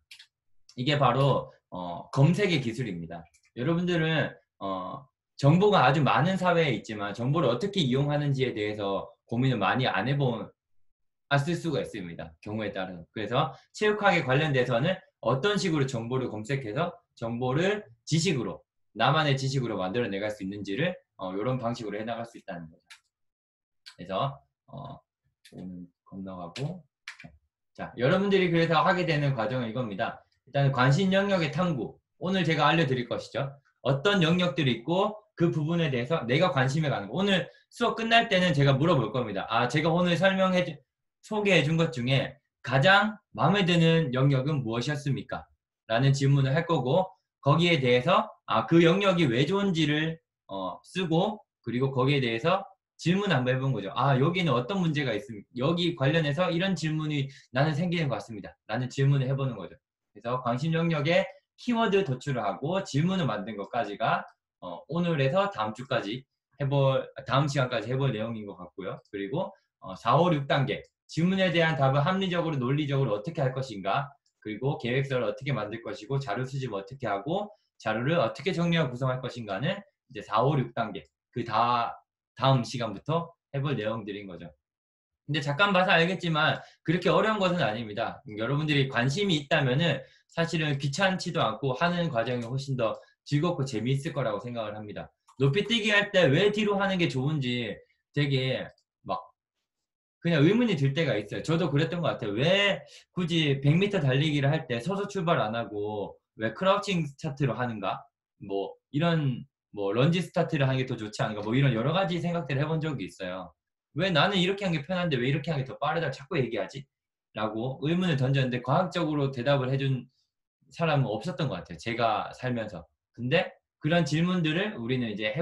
이게 바로 검색의 기술입니다. 여러분들은 정보가 아주 많은 사회에 있지만 정보를 어떻게 이용하는지에 대해서 고민을 많이 안 해본 쓸 수가 있습니다. 경우에 따라서. 그래서 체육학에 관련돼서는 어떤 식으로 정보를 검색해서 정보를 지식으로 나만의 지식으로 만들어내갈 수 있는지를 이런 방식으로 해나갈 수 있다는 거죠. 그래서 오늘 건너가고 자 여러분들이 그래서 하게 되는 과정은 이겁니다. 일단 관심 영역의 탐구 오늘 제가 알려드릴 것이죠. 어떤 영역들이 있고 그 부분에 대해서 내가 관심이 가는 거 오늘 수업 끝날 때는 제가 물어볼 겁니다. 제가 오늘 소개해 준 것 중에 가장 마음에 드는 영역은 무엇이었습니까? 라는 질문을 할 거고 거기에 대해서 그 영역이 왜 좋은지를 쓰고 그리고 거기에 대해서 질문 한번 해본 거죠. 여기는 어떤 문제가 있습니까? 여기 관련해서 이런 질문이 나는 생기는 것 같습니다. 라는 질문을 해보는 거죠. 그래서 관심 영역에 키워드 도출을 하고 질문을 만든 것까지가 오늘에서 다음 시간까지 해볼 내용인 것 같고요. 그리고 4, 5, 6단계 질문에 대한 답을 합리적으로 논리적으로 어떻게 할 것인가 그리고 계획서를 어떻게 만들 것이고 자료 수집을 어떻게 하고 자료를 어떻게 정리하고 구성할 것인가는 이제 4, 5, 6단계 다음 시간부터 해볼 내용들인 거죠. 근데 잠깐 봐서 알겠지만 그렇게 어려운 것은 아닙니다. 여러분들이 관심이 있다면은 사실은 귀찮지도 않고 하는 과정이 훨씬 더 즐겁고 재미있을 거라고 생각을 합니다. 높이뛰기 할 때 왜 뒤로 하는 게 좋은지 되게 막 그냥 의문이 들 때가 있어요. 저도 그랬던 것 같아요. 왜 굳이 100m 달리기를 할 때 서서 출발 안 하고 왜 크라우칭 스타트로 하는가? 뭐 이런 런지 스타트를 하는 게 더 좋지 않은가? 뭐 이런 여러 가지 생각들을 해본 적이 있어요. 왜 나는 이렇게 하는 게 편한데 왜 이렇게 하는 게 더 빠르다고 자꾸 얘기하지? 라고 의문을 던졌는데 과학적으로 대답을 해준 사람은 없었던 것 같아요. 제가 살면서. 근데 그런 질문들을 우리는 이제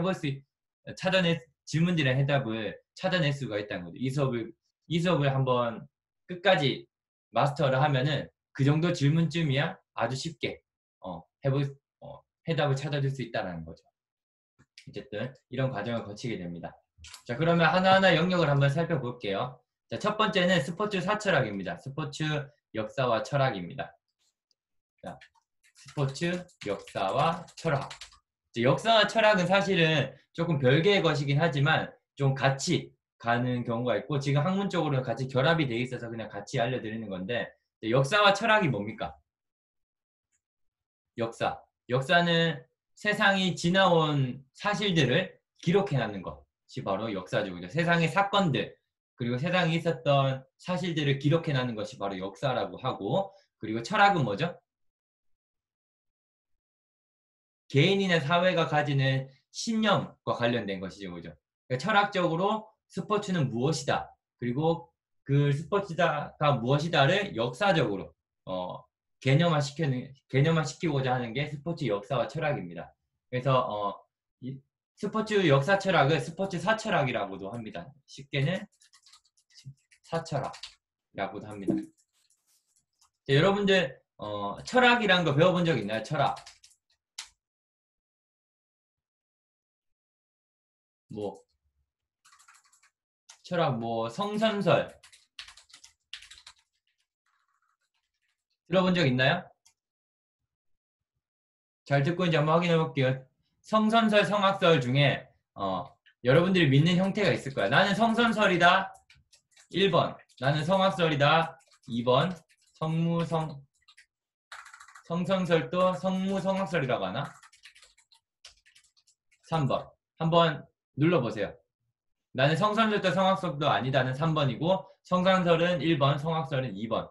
질문들의 해답을 찾아낼 수가 있다는 거죠. 이 수업을 한번 끝까지 마스터를 하면은 그 정도 질문쯤이야 아주 쉽게 해답을 찾아줄 수 있다는 거죠. 어쨌든 이런 과정을 거치게 됩니다. 자, 그러면 하나하나 영역을 한번 살펴볼게요. 자, 첫 번째는 스포츠 사철학입니다. 스포츠 역사와 철학입니다. 자, 스포츠 역사와 철학. 역사와 철학은 사실은 조금 별개의 것이긴 하지만 좀 같이 가는 경우가 있고 지금 학문적으로는 같이 결합이 돼 있어서 그냥 같이 알려드리는 건데 역사와 철학이 뭡니까? 역사는 세상이 지나온 사실들을 기록해놨는 것이 바로 역사죠. 그죠? 세상의 사건들, 그리고 세상에 있었던 사실들을 기록해놨는 것이 바로 역사라고 하고, 그리고 철학은 뭐죠? 개인이나 사회가 가지는 신념과 관련된 것이죠. 그죠? 그러니까 철학적으로 스포츠는 무엇이다. 그리고 그 스포츠가 무엇이다를 역사적으로 개념화시키고자 하는 게 스포츠 역사와 철학입니다. 그래서 이 스포츠 역사 철학을 스포츠 사철학이라고도 합니다. 쉽게는 사철학이라고도 합니다. 자, 여러분들 철학이라는 거 배워본 적 있나요? 철학. 철학 성선설 들어본 적 있나요? 잘 듣고 있는지 한번 확인해 볼게요. 성선설, 성악설 중에 여러분들이 믿는 형태가 있을 거야. 나는 성선설이다 1번, 나는 성악설이다 2번, 성선설도 성무성악설이라고 하나? 3번. 한번 눌러보세요. 나는 성선설도 성악설도 아니다는 3번이고, 성선설은 1번, 성악설은 2번.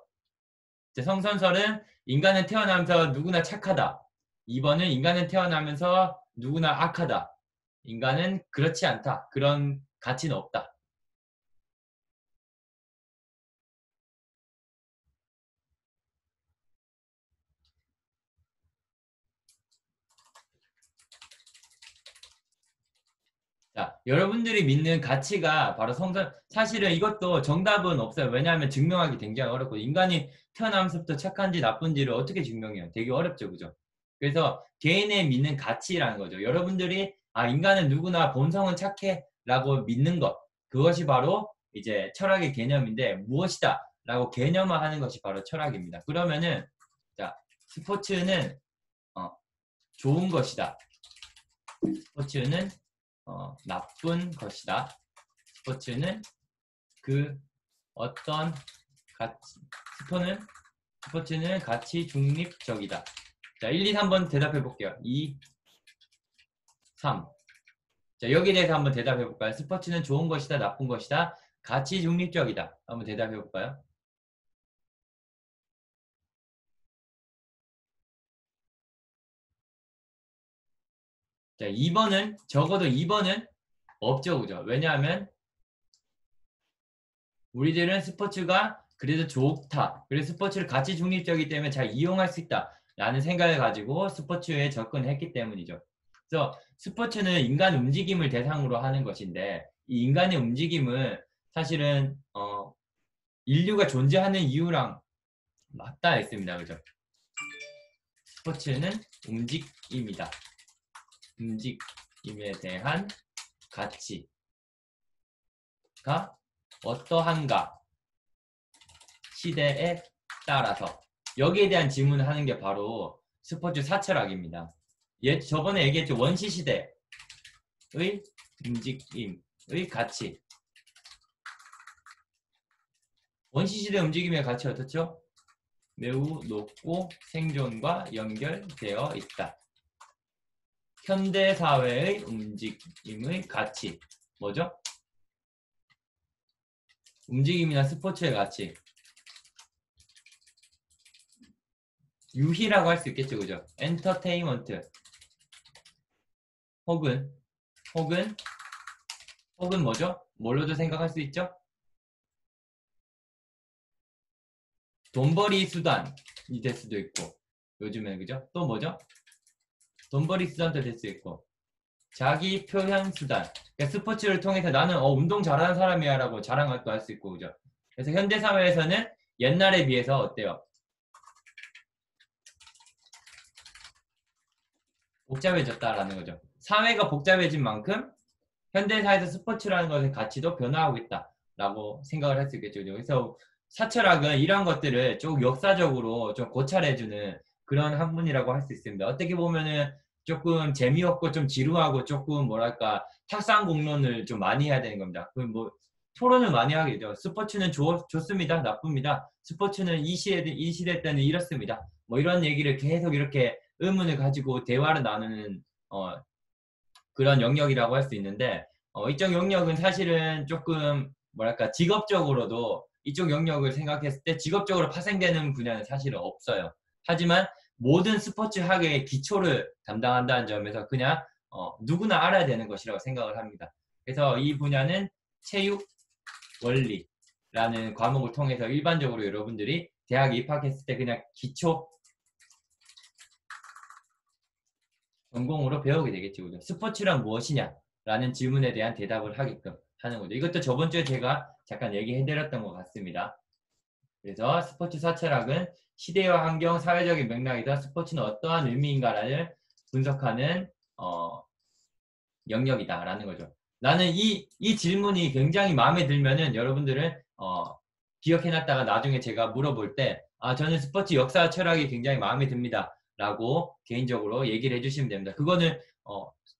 성선설은 인간은 태어나면서 누구나 착하다. 2번은 인간은 태어나면서 누구나 악하다. 인간은 그렇지 않다. 그런 가치는 없다. 자, 여러분들이 믿는 가치가 바로 사실은 이것도 정답은 없어요. 왜냐하면 증명하기 굉장히 어렵고, 인간이 태어나면서부터 착한지 나쁜지를 어떻게 증명해요? 되게 어렵죠, 그죠? 그래서 개인의 믿는 가치라는 거죠. 여러분들이 인간은 누구나 본성은 착해 라고 믿는 것, 그것이 바로 이제 철학의 개념인데, 무엇이다 라고 개념화하는 것이 바로 철학입니다. 그러면은 자, 스포츠는 좋은 것이다. 스포츠는 나쁜 것이다. 스포츠는 그 어떤 스포츠는 가치 중립적이다. 자, 1, 2, 3번 대답해 볼게요. 2, 3. 자, 여기에 대해서 한번 대답해 볼까요? 스포츠는 좋은 것이다, 나쁜 것이다, 가치 중립적이다. 한번 대답해 볼까요? 자, 2번은 적어도 2번은 없죠, 그죠? 왜냐하면 우리들은 스포츠가 그래도 좋다. 그래서 스포츠를 가치 중립적이기 때문에 잘 이용할 수 있다. 라는 생각을 가지고 스포츠에 접근했기 때문이죠. 그래서 스포츠는 인간 움직임을 대상으로 하는 것인데, 이 인간의 움직임은 사실은 인류가 존재하는 이유랑 맞닿아 있습니다. 그죠? 스포츠는 움직임이다. 움직임에 대한 가치가 어떠한가? 시대에 따라서. 여기에 대한 질문을 하는 게 바로 스포츠 사철학입니다. 저번에 얘기했죠. 원시시대의 움직임의 가치. 원시시대 움직임의 가치 어떻죠? 매우 높고 생존과 연결되어 있다. 현대사회의 움직임의 가치. 뭐죠? 움직임이나 스포츠의 가치. 유희라고 할 수 있겠죠, 그죠? 엔터테인먼트. 혹은 뭐죠? 뭘로도 생각할 수 있죠? 돈벌이 수단이 될 수도 있고, 요즘에는, 그죠? 또 뭐죠? 돈벌이 수단도 될 수 있고, 자기 표현 수단. 그러니까 스포츠를 통해서 나는 운동 잘하는 사람이야 라고 자랑도 할 수 있고, 그죠? 그래서 현대사회에서는 옛날에 비해서 어때요? 복잡해졌다라는 거죠. 사회가 복잡해진 만큼 현대사회에서 스포츠라는 것의 가치도 변화하고 있다라고 생각을 할 수 있겠죠. 그래서 사철학은 이런 것들을 좀 역사적으로 좀 고찰해주는 그런 학문이라고 할 수 있습니다. 어떻게 보면은 조금 재미없고 좀 지루하고 조금 뭐랄까 탁상공론을 좀 많이 해야 되는 겁니다. 토론을 많이 하게 되죠. 스포츠는 좋습니다. 나쁩니다. 스포츠는 이 시대 때는 이렇습니다. 이런 얘기를 계속 이렇게 의문을 가지고 대화를 나누는 그런 영역이라고 할 수 있는데 이쪽 영역은 사실은 조금 뭐랄까 직업적으로도 이쪽 영역을 생각했을 때 직업적으로 파생되는 분야는 사실은 없어요. 하지만 모든 스포츠 학의 기초를 담당한다는 점에서 그냥 누구나 알아야 되는 것이라고 생각을 합니다. 그래서 이 분야는 체육 원리라는 과목을 통해서 일반적으로 여러분들이 대학에 입학했을 때 그냥 기초 전공으로 배우게 되겠죠. 그죠? 스포츠란 무엇이냐? 라는 질문에 대한 대답을 하게끔 하는 거죠. 이것도 저번 주에 제가 잠깐 얘기해드렸던 것 같습니다. 그래서 스포츠 사철학은 시대와 환경, 사회적인 맥락에서 스포츠는 어떠한 의미인가를 분석하는 영역이다라는 거죠. 나는 이 질문이 굉장히 마음에 들면은 여러분들은 기억해놨다가 나중에 제가 물어볼 때 저는 스포츠 역사 철학이 굉장히 마음에 듭니다. 라고 개인적으로 얘기를 해주시면 됩니다. 그거는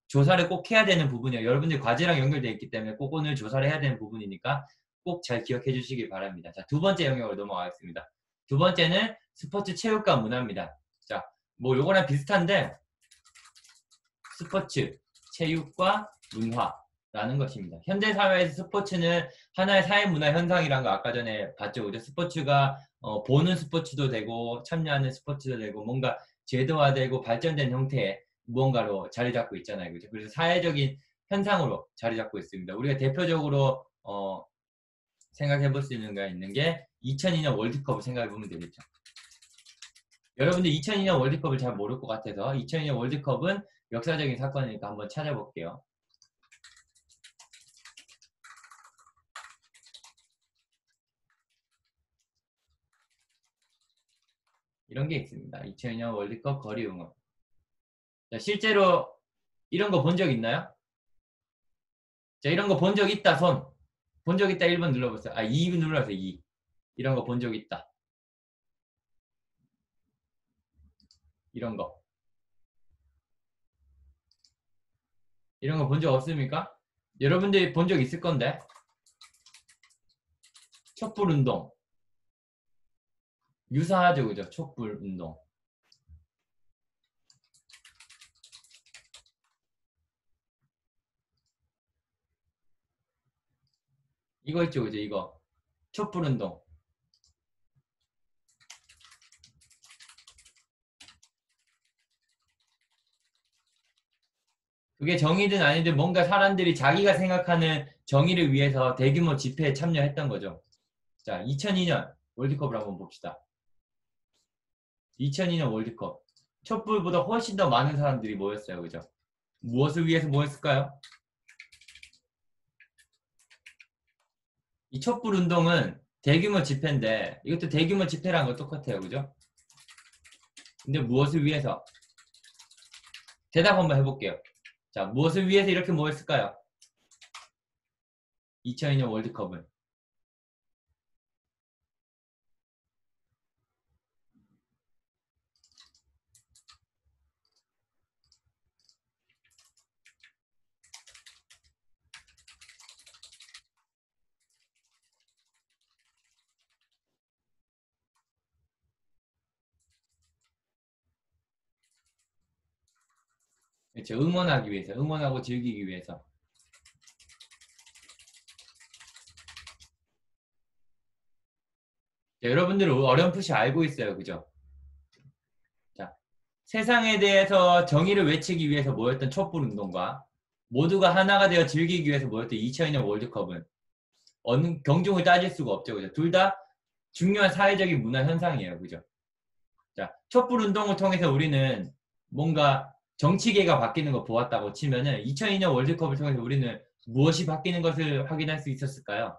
조사를 꼭 해야 되는 부분이에요. 여러분들 과제랑 연결되어 있기 때문에 꼭 오늘 조사를 해야 되는 부분이니까 꼭 잘 기억해 주시기 바랍니다. 자, 두 번째 영역으로 넘어가겠습니다. 두 번째는 스포츠 체육과 문화입니다. 자, 뭐 요거랑 비슷한데 스포츠, 체육과 문화라는 것입니다. 현대 사회에서 스포츠는 하나의 사회 문화 현상이라는 거 아까 전에 봤죠. 그죠? 스포츠가 보는 스포츠도 되고 참여하는 스포츠도 되고 뭔가 제도화되고 발전된 형태의 무언가로 자리 잡고 있잖아요. 그죠? 그래서 사회적인 현상으로 자리 잡고 있습니다. 우리가 대표적으로 생각해 볼 수 있는 게 2002년 월드컵을 생각해 보면 되겠죠. 여러분들 2002년 월드컵을 잘 모를 것 같아서 2002년 월드컵은 역사적인 사건이니까 한번 찾아볼게요. 이런 게 있습니다. 2002년 월드컵 거리 응원. 자, 실제로 이런 거 본 적 있나요? 자, 이런 거 본 적 있다 손. 본 적 있다 1번 눌러보세요. 2번 눌러서 2. 이런 거 본 적 있다. 이런 거. 이런 거 본 적 없습니까? 여러분들이 본 적 있을 건데. 촛불 운동. 유사하죠, 그죠? 촛불 운동. 이거 있죠, 그죠? 이거. 촛불 운동. 그게 정의든 아니든 뭔가 사람들이 자기가 생각하는 정의를 위해서 대규모 집회에 참여했던 거죠. 자, 2002년 월드컵을 한번 봅시다. 2002년 월드컵. 촛불보다 훨씬 더 많은 사람들이 모였어요. 그죠? 무엇을 위해서 모였을까요? 이 촛불 운동은 대규모 집회인데 이것도 대규모 집회랑 거 똑같아요. 그죠? 근데 무엇을 위해서? 대답 한번 해볼게요. 자, 무엇을 위해서 이렇게 모였을까요? 2002년 월드컵은. 그렇죠. 응원하기 위해서, 응원하고 즐기기 위해서. 자, 여러분들은 어렴풋이 알고 있어요. 그죠? 자, 세상에 대해서 정의를 외치기 위해서 모였던 촛불 운동과 모두가 하나가 되어 즐기기 위해서 모였던 2002년 월드컵은 어느 경중을 따질 수가 없죠. 그죠? 둘 다 중요한 사회적인 문화 현상이에요. 그죠? 자, 촛불 운동을 통해서 우리는 뭔가 정치계가 바뀌는 거 보았다고 치면은 2002년 월드컵을 통해서 우리는 무엇이 바뀌는 것을 확인할 수 있었을까요?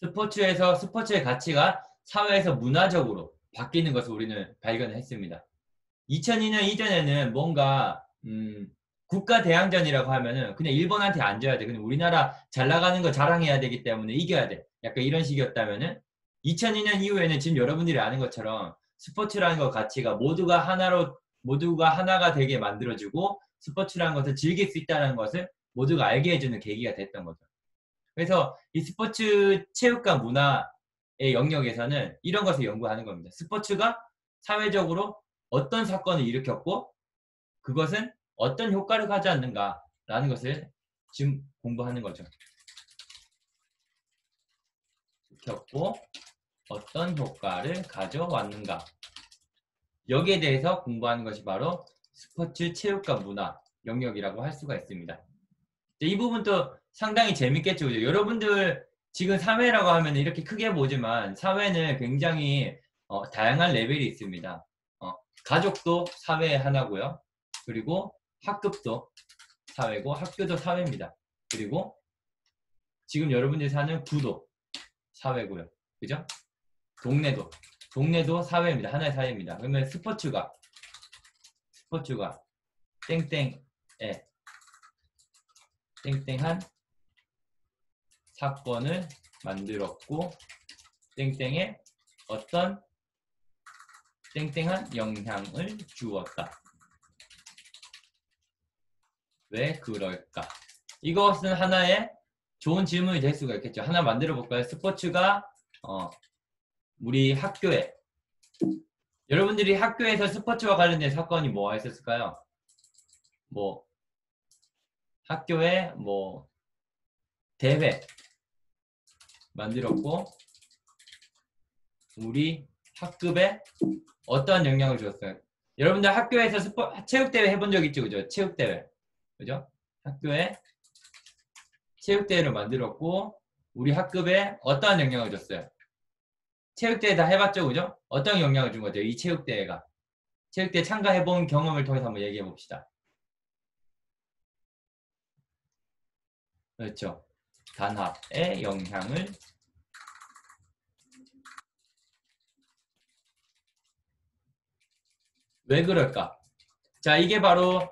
스포츠의 가치가 사회에서 문화적으로 바뀌는 것을 우리는 발견했습니다. 2002년 이전에는 뭔가 국가 대항전이라고 하면은 그냥 일본한테 앉아야 돼. 근데 우리나라 잘 나가는 거 자랑해야 되기 때문에 이겨야 돼. 약간 이런 식이었다면은 2002년 이후에는 지금 여러분들이 아는 것처럼 스포츠라는 것 가치가 모두가 하나가 되게 만들어주고 스포츠라는 것을 즐길 수 있다는 것을 모두가 알게 해주는 계기가 됐던 거죠. 그래서 이 스포츠 체육과 문화의 영역에서는 이런 것을 연구하는 겁니다. 스포츠가 사회적으로 어떤 사건을 일으켰고 그것은 어떤 효과를 가져왔는가라는 것을 지금 공부하는 거죠. 일으켰고 어떤 효과를 가져왔는가. 여기에 대해서 공부하는 것이 바로 스포츠 체육과 문화 영역이라고 할 수가 있습니다. 이 부분도 상당히 재밌겠죠. 그죠? 여러분들 지금 사회라고 하면 이렇게 크게 보지만 사회는 굉장히 다양한 레벨이 있습니다. 가족도 사회의 하나고요. 그리고 학급도 사회고 학교도 사회입니다. 그리고 지금 여러분들이 사는 구도 사회고요. 그죠? 동네도 사회입니다. 하나의 사회입니다. 그러면 스포츠가 땡땡에 땡땡한 사건을 만들었고 땡땡에 어떤 땡땡한 영향을 주었다. 왜 그럴까? 이것은 하나의 좋은 질문이 될 수가 있겠죠. 하나 만들어 볼까요? 스포츠가 우리 학교에 여러분들이 학교에서 스포츠와 관련된 사건이 뭐가 있었을까요? 뭐 학교에 뭐 대회 만들었고 우리 학급에 어떠한 영향을 주었어요? 여러분들 학교에서 체육대회 해본 적 있죠? 그죠? 체육대회. 그죠? 학교에 체육대회를 만들었고 우리 학급에 어떠한 영향을 줬어요? 체육대회 다 해봤죠? 그죠? 어떤 영향을 준 거죠? 이 체육대회가. 체육대회 참가해본 경험을 통해서 한번 얘기해 봅시다. 그렇죠. 단합의 영향을 왜 그럴까? 자, 이게 바로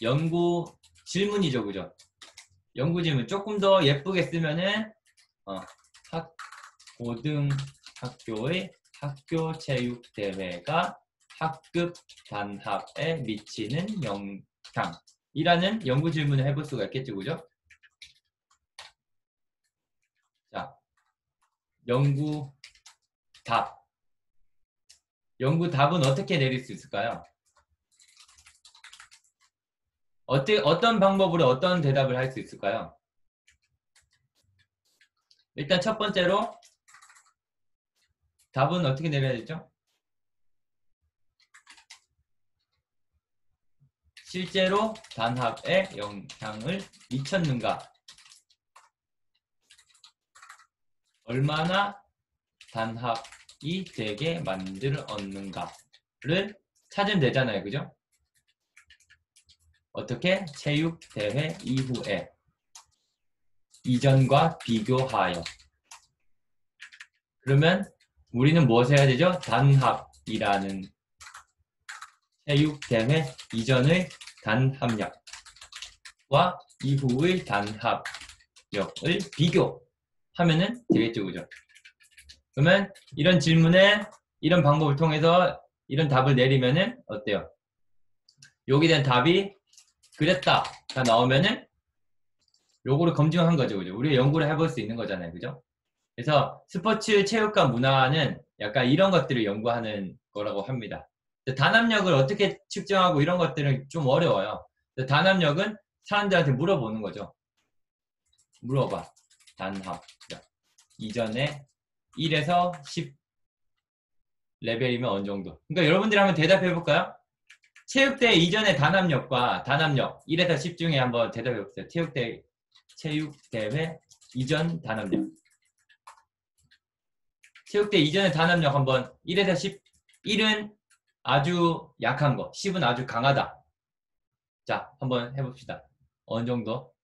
연구 질문이죠. 그죠? 연구 질문. 조금 더 예쁘게 쓰면은 고등학교의 학교 체육대회가 학급 단합에 미치는 영향이라는 연구 질문을 해볼 수가 있겠죠. 그죠? 자, 연구 답은 어떻게 내릴 수 있을까요? 어떤 방법으로 어떤 대답을 할 수 있을까요? 일단 첫 번째로 답은 어떻게 내려야 되죠? 실제로 단합에 영향을 미쳤는가? 얼마나 단합이 되게 만들었는가를 찾으면 되잖아요. 그죠? 어떻게? 체육대회 이후에 이전과 비교하여. 그러면 우리는 무엇을 해야 되죠? 단합이라는 체육대회 이전의 단합력과 이후의 단합력을 비교하면 되겠죠. 그죠? 그러면 이런 질문에 이런 방법을 통해서 이런 답을 내리면은 어때요? 여기에 대한 답이 그랬다가 나오면은 요거를 검증한 거죠. 그죠? 우리가 연구를 해볼 수 있는 거잖아요. 그죠? 그래서 스포츠 체육과 문화는 약간 이런 것들을 연구하는 거라고 합니다. 단합력을 어떻게 측정하고 이런 것들은 좀 어려워요. 단합력은 사람들한테 물어보는 거죠. 물어봐. 단합력. 이전에 1에서 10 레벨이면 어느 정도? 그러니까 여러분들이 한번 대답해 볼까요? 체육대회 이전의 단합력과 단합력 1에서 10 중에 한번 대답해 보세요. 체육대회 이전 단합력. 체육대회 이전의 단합력 한번 1에서 10. 1은 아주 약한 거, 10은 아주 강하다. 자, 한번 해봅시다. 어느 정도?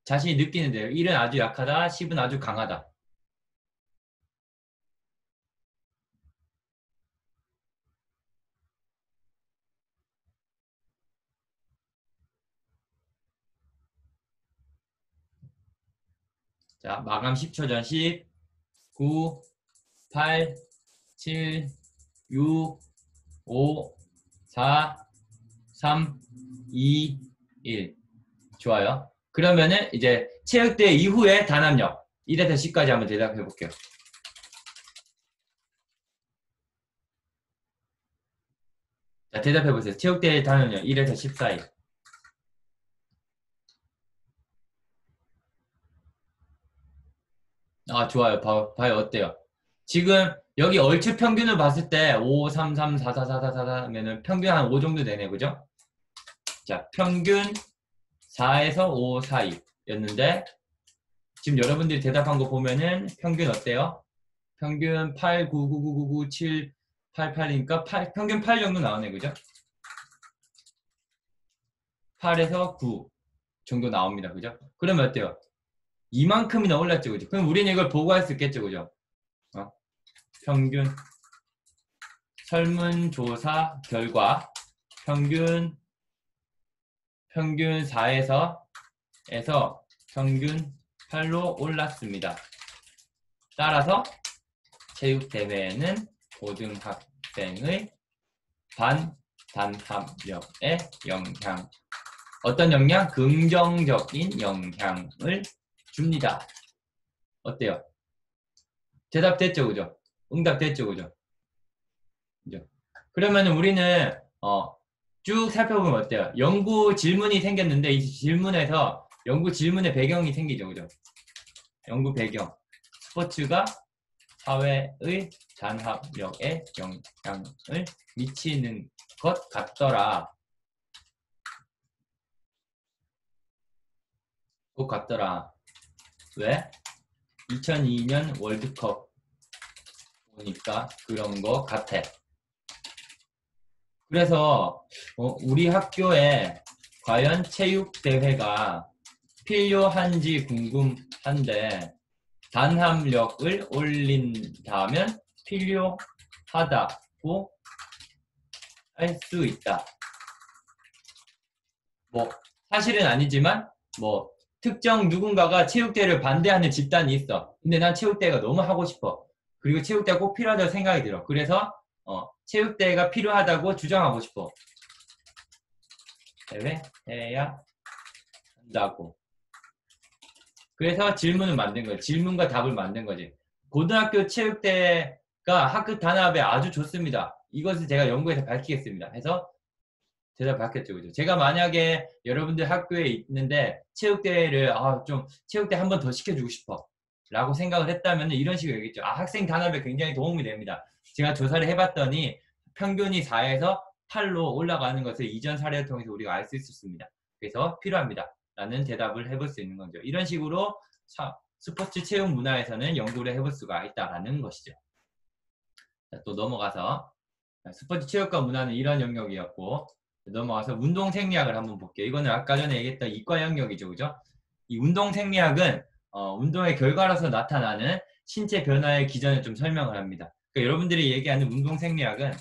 자신이 느끼는 대로 1은 아주 약하다, 10은 아주 강하다. 자, 마감 10초 전 10, 9, 8, 7, 6, 5, 4, 3, 2, 1. 좋아요. 그러면은 이제 체육대회 이후에 단합력 1에서 10까지 한번 대답해 볼게요. 자, 대답해 보세요. 체육대회 단합력 1에서 10 사이. 아, 좋아요. 봐요. 어때요? 지금 여기 얼추 평균을 봤을 때 5, 3, 3, 4, 4, 4, 4, 4 하면은 평균 한 5 정도 되네. 그죠? 자, 평균 4에서 5 사이였는데 지금 여러분들이 대답한 거 보면은 평균 어때요? 평균 8, 9, 9, 9, 9, 9, 7, 8, 8이니까 평균 8 정도 나오네. 그죠? 8에서 9 정도 나옵니다. 그죠? 그러면 어때요? 이만큼이나 올랐죠. 그죠? 그럼 우리는 이걸 보고 할 수 있겠죠. 그죠? 평균 설문조사 결과 평균 4에서 평균 8로 올랐습니다. 따라서 체육대회는 고등학생의 단합력에 어떤 영향? 긍정적인 영향을 줍니다. 어때요? 대답됐죠, 그죠? 응답됐죠, 그죠? 그러면 우리는 쭉 살펴보면 어때요? 연구 질문이 생겼는데 이 질문에서 연구 질문의 배경이 생기죠, 그죠? 연구 배경. 스포츠가 사회의 단합력에 영향을 미치는 것 같더라. 왜? 2002년 월드컵 보니까 그런 것 같아. 그래서 우리 학교에 과연 체육대회가 필요한지 궁금한데 단합력을 올린다면 필요하다고 할 수 있다. 뭐 사실은 아니지만 뭐 특정 누군가가 체육대회를 반대하는 집단이 있어. 근데 난 체육대회가 너무 하고 싶어. 그리고 체육대회가 꼭 필요하다고 생각이 들어. 그래서 체육대회가 필요하다고 주장하고 싶어. 대회 해야 한다고. 그래서 질문을 만든 거지. 질문과 답을 만든 거지. 고등학교 체육대회가 학교 단합에 아주 좋습니다. 이것을 제가 연구해서 밝히겠습니다. 해서 대답 밝혔죠. 그죠? 제가 만약에 여러분들 학교에 있는데 체육대회를 좀 체육대 한 번 더 시켜주고 싶어 라고 생각을 했다면 이런 식으로 얘기했죠. 학생 단합에 굉장히 도움이 됩니다. 제가 조사를 해봤더니 평균이 4에서 8로 올라가는 것을 이전 사례를 통해서 우리가 알 수 있었습니다. 그래서 필요합니다. 라는 대답을 해볼 수 있는 거죠. 이런 식으로 스포츠 체육 문화에서는 연구를 해볼 수가 있다는 것이죠. 자, 또 넘어가서 스포츠 체육과 문화는 이런 영역이었고 넘어가서 운동 생리학을 한번 볼게요. 이거는 아까 전에 얘기했던 이과 영역이죠. 그죠? 이 운동 생리학은 운동의 결과로서 나타나는 신체 변화의 기전을 좀 설명을 합니다. 그러니까 여러분들이 얘기하는 운동 생리학은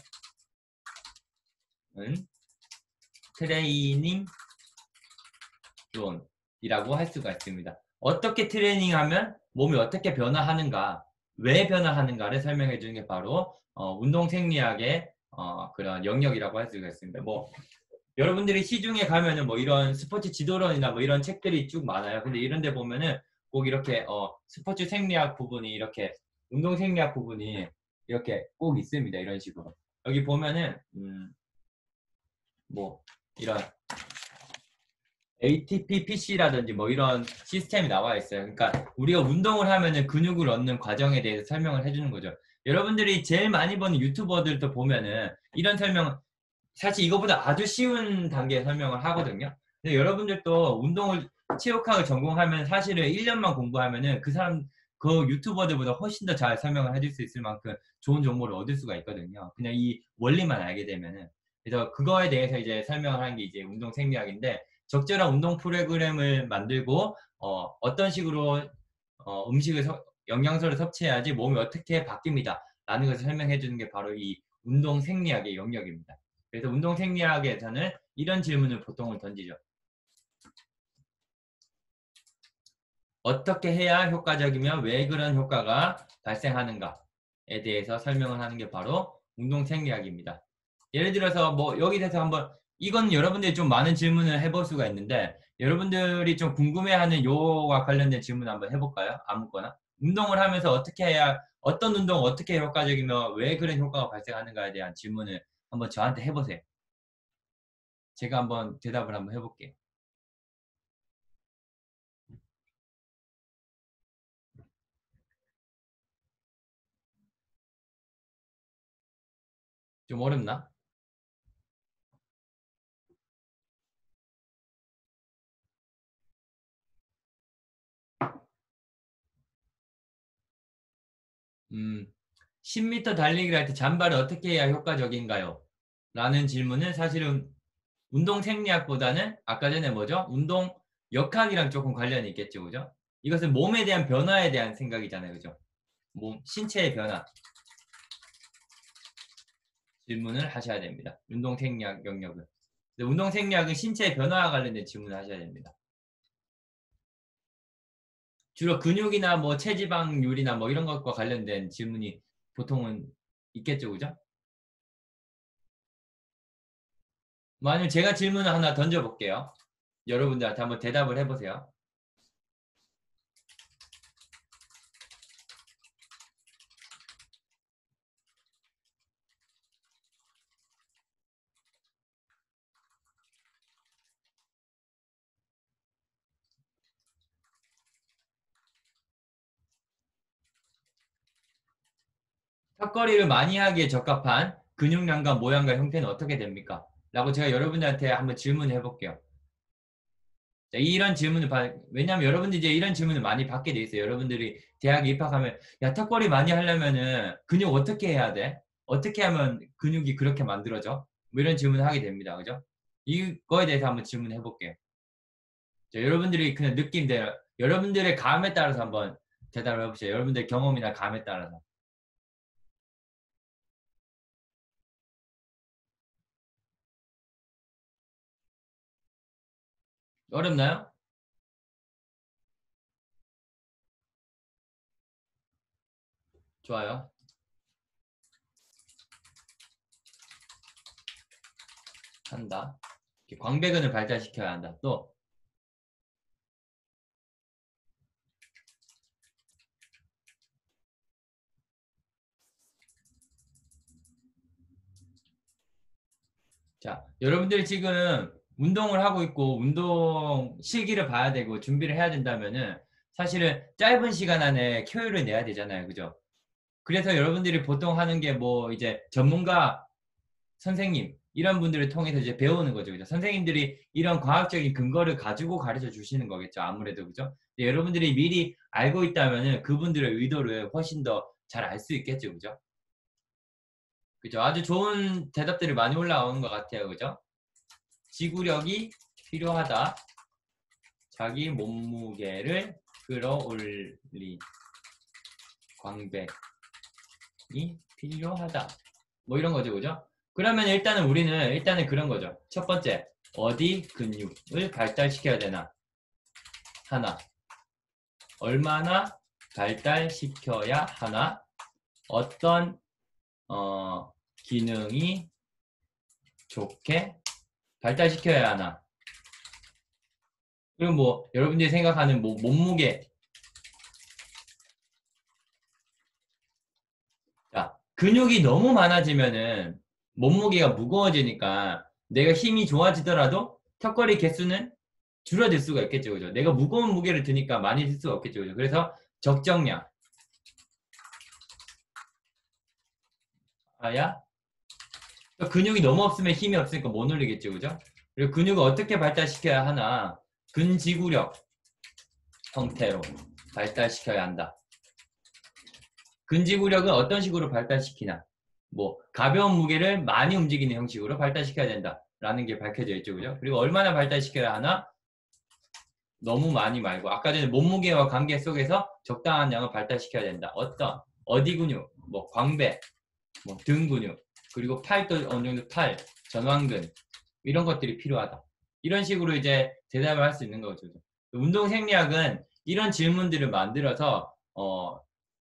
트레이닝 론이라고 할 수가 있습니다. 어떻게 트레이닝하면 몸이 어떻게 변화하는가, 왜 변화하는가를 설명해 주는 게 바로 운동 생리학의 그런 영역이라고 할 수가 있습니다. 뭐 여러분들이 시중에 가면은 뭐 이런 스포츠 지도론이나 뭐 이런 책들이 쭉 많아요. 근데 이런 데 보면은 꼭 이렇게 스포츠 생리학 부분이 이렇게 운동 생리학 부분이 이렇게 꼭 있습니다. 이런 식으로. 여기 보면은 뭐 이런 ATP, PC라든지 뭐 이런 시스템이 나와 있어요. 그러니까 우리가 운동을 하면은 근육을 얻는 과정에 대해서 설명을 해주는 거죠. 여러분들이 제일 많이 보는 유튜버들도 보면은 이런 설명, 사실 이거보다 아주 쉬운 단계의 설명을 하거든요. 근데 여러분들도 운동을, 체육학을 전공하면 사실은 1년만 공부하면은 그 유튜버들보다 훨씬 더 잘 설명을 해줄 수 있을 만큼 좋은 정보를 얻을 수가 있거든요. 그냥 이 원리만 알게 되면은. 그래서 그거에 대해서 이제 설명을 하는 게 이제 운동 생리학인데, 적절한 운동 프로그램을 만들고 어떤 식으로 음식을 영양소를 섭취해야지 몸이 어떻게 바뀝니다 라는 것을 설명해 주는 게 바로 이 운동 생리학의 영역입니다. 그래서 운동 생리학에서는 이런 질문을 보통을 던지죠. 어떻게 해야 효과적이며 왜 그런 효과가 발생하는가에 대해서 설명을 하는 게 바로 운동 생리학입니다. 예를 들어서 뭐 여기 대해서 한번 이건 여러분들이 좀 많은 질문을 해볼 수가 있는데 여러분들이 좀 궁금해하는 요거와 관련된 질문 한번 해볼까요? 아무거나. 운동을 하면서 어떻게 해야 어떤 운동 어떻게 효과적이며 왜 그런 효과가 발생하는가에 대한 질문을 한번 저한테 해보세요. 제가 한번 대답을 한번 해볼게요. 좀 어렵나? 음, 10m 달리기를 할 때 잔발을 어떻게 해야 효과적인가요? 라는 질문은 사실은 운동 생리학보다는 아까 전에 뭐죠? 운동 역학이랑 조금 관련이 있겠죠, 그죠? 이것은 몸에 대한 변화에 대한 생각이잖아요, 그죠? 몸, 신체의 변화 질문을 하셔야 됩니다. 운동 생리학 영역은. 근데 운동 생리학은 신체의 변화와 관련된 질문을 하셔야 됩니다. 주로 근육이나 뭐 체지방률이나 뭐 이런 것과 관련된 질문이 보통은 있겠죠, 그죠? 만약 제가 질문을 하나 던져볼게요. 여러분들한테 한번 대답을 해보세요. 턱걸이를 많이 하기에 적합한 근육량과 모양과 형태는 어떻게 됩니까? 라고 제가 여러분들한테 한번 질문을 해볼게요. 자, 이런 질문을 왜냐하면 여러분들이 이제 이런 질문을 많이 받게 돼 있어요. 여러분들이 대학에 입학하면 야 턱걸이 많이 하려면은 근육 어떻게 해야 돼? 어떻게 하면 근육이 그렇게 만들어져? 뭐 이런 질문을 하게 됩니다. 그죠? 이거에 대해서 한번 질문해 볼게요. 자, 여러분들이 그냥 느낌대로 여러분들의 감에 따라서 한번 대답을 해보세요. 여러분들의 경험이나 감에 따라서. 어렵나요? 좋아요. 한다. 광배근을 발달시켜야 한다. 또 자, 여러분들이 지금 운동을 하고 있고 운동 실기를 봐야 되고 준비를 해야 된다면은 사실은 짧은 시간 안에 효율을 내야 되잖아요. 그죠? 그래서 여러분들이 보통 하는 게 뭐 이제 전문가 선생님 이런 분들을 통해서 이제 배우는 거죠. 그죠? 선생님들이 이런 과학적인 근거를 가지고 가르쳐 주시는 거겠죠. 아무래도 그죠? 근데 여러분들이 미리 알고 있다면은 그분들의 의도를 훨씬 더 잘 알 수 있겠죠. 그죠? 그죠? 아주 좋은 대답들이 많이 올라오는 것 같아요. 그죠? 지구력이 필요하다. 자기 몸무게를 끌어올리 광배이 필요하다. 뭐 이런 거죠, 그죠? 그러면 일단은 그런 거죠. 첫 번째, 어디 근육을 발달시켜야 되나? 하나, 얼마나 발달시켜야 하나? 어떤 기능이 좋게 발달시켜야 하나? 그리고 뭐 여러분들이 생각하는 뭐 몸무게. 자, 근육이 너무 많아지면은 몸무게가 무거워지니까 내가 힘이 좋아지더라도 턱걸이 개수는 줄어들 수가 있겠죠. 그죠? 내가 무거운 무게를 드니까 많이 들 수가 없겠죠. 그죠? 그래서 적정량. 아야 근육이 너무 없으면 힘이 없으니까 못 올리겠죠. 그죠? 그리고 근육을 어떻게 발달시켜야 하나? 근지구력 형태로 발달시켜야 한다. 근지구력은 어떤 식으로 발달시키나? 뭐 가벼운 무게를 많이 움직이는 형식으로 발달시켜야 된다라는 게 밝혀져 있죠. 그죠? 그리고 얼마나 발달시켜야 하나? 너무 많이 말고 아까 전에 몸무게와 관계 속에서 적당한 양을 발달시켜야 된다. 어디 근육, 뭐 광배, 뭐 등 근육, 그리고 팔도 어느 정도 전완근 이런 것들이 필요하다. 이런 식으로 이제 대답을 할 수 있는 거죠. 운동 생리학은 이런 질문들을 만들어서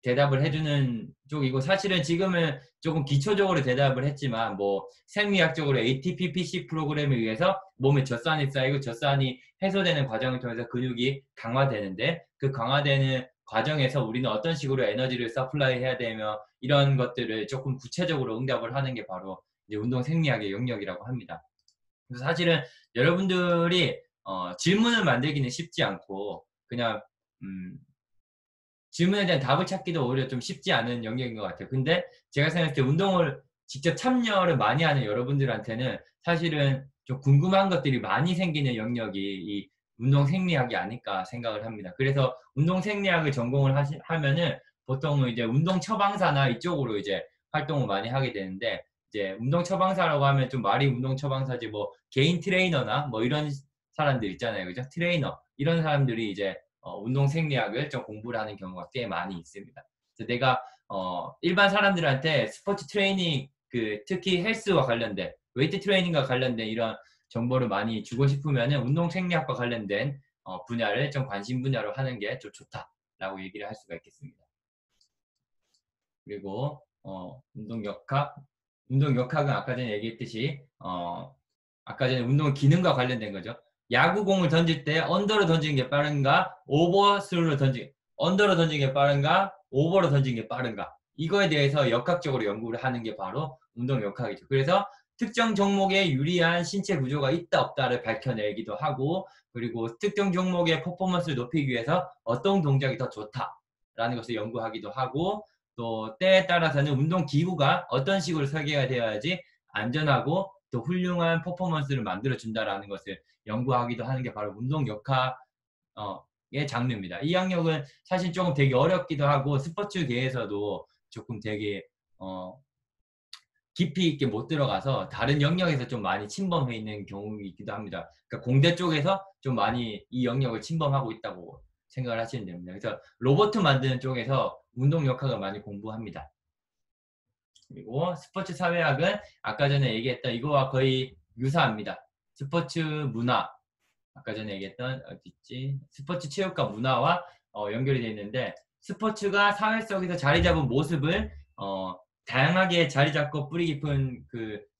대답을 해주는 쪽이고, 사실은 지금은 조금 기초적으로 대답을 했지만 뭐 생리학적으로 ATP-PC 프로그램에 의해서 몸에 젖산이 쌓이고 젖산이 해소되는 과정을 통해서 근육이 강화되는데, 그 강화되는 과정에서 우리는 어떤 식으로 에너지를 서플라이 해야 되며 이런 것들을 조금 구체적으로 응답을 하는 게 바로 이제 운동 생리학의 영역이라고 합니다. 그래서 사실은 여러분들이 질문을 만들기는 쉽지 않고 그냥 질문에 대한 답을 찾기도 오히려 좀 쉽지 않은 영역인 것 같아요. 근데 제가 생각할 때 운동을 직접 참여를 많이 하는 여러분들한테는 사실은 좀 궁금한 것들이 많이 생기는 영역이 이 운동 생리학이 아닐까 생각을 합니다. 그래서 운동 생리학을 전공을 하면은 보통은 이제 운동 처방사나 이쪽으로 이제 활동을 많이 하게 되는데, 이제 운동 처방사라고 하면 좀 말이 운동 처방사지 뭐 개인 트레이너나 뭐 이런 사람들 있잖아요. 그죠? 트레이너. 이런 사람들이 이제 운동 생리학을 좀 공부를 하는 경우가 꽤 많이 있습니다. 그래서 내가 일반 사람들한테 스포츠 트레이닝, 특히 헬스와 관련된 웨이트 트레이닝과 관련된 이런 정보를 많이 주고 싶으면은 운동 생리학과 관련된 분야를 좀 관심 분야로 하는 게 좀 좋다라고 얘기를 할 수가 있겠습니다. 그리고 운동 역학은 아까 전에 얘기했듯이 아까 전에 운동 기능과 관련된 거죠. 야구공을 던질 때 언더로 던지는 게 빠른가, 언더로 던지는 게 빠른가, 오버로 던지는 게 빠른가, 이거에 대해서 역학적으로 연구를 하는 게 바로 운동 역학이죠. 그래서 특정 종목에 유리한 신체 구조가 있다 없다를 밝혀내기도 하고, 그리고 특정 종목의 퍼포먼스를 높이기 위해서 어떤 동작이 더 좋다라는 것을 연구하기도 하고, 또 때에 따라서는 운동 기구가 어떤 식으로 설계가 되어야지 안전하고 또 훌륭한 퍼포먼스를 만들어준다라는 것을 연구하기도 하는 게 바로 운동 역학의 장르입니다. 이 영역은 사실 조금 되게 어렵기도 하고 스포츠계에서도 조금 되게 깊이 있게 못 들어가서 다른 영역에서 좀 많이 침범해 있는 경우이기도 합니다. 그러니까 공대 쪽에서 좀 많이 이 영역을 침범하고 있다고 생각을 하시면 됩니다. 그래서 로봇 만드는 쪽에서 운동 역학을 많이 공부합니다. 그리고 스포츠 사회학은 아까 전에 얘기했던 이거와 거의 유사합니다. 스포츠 문화, 아까 전에 얘기했던 어디있지? 스포츠 체육과 문화와 연결이 되어 있는데, 스포츠가 사회 속에서 자리 잡은 모습을 다양하게 자리 잡고 뿌리 깊은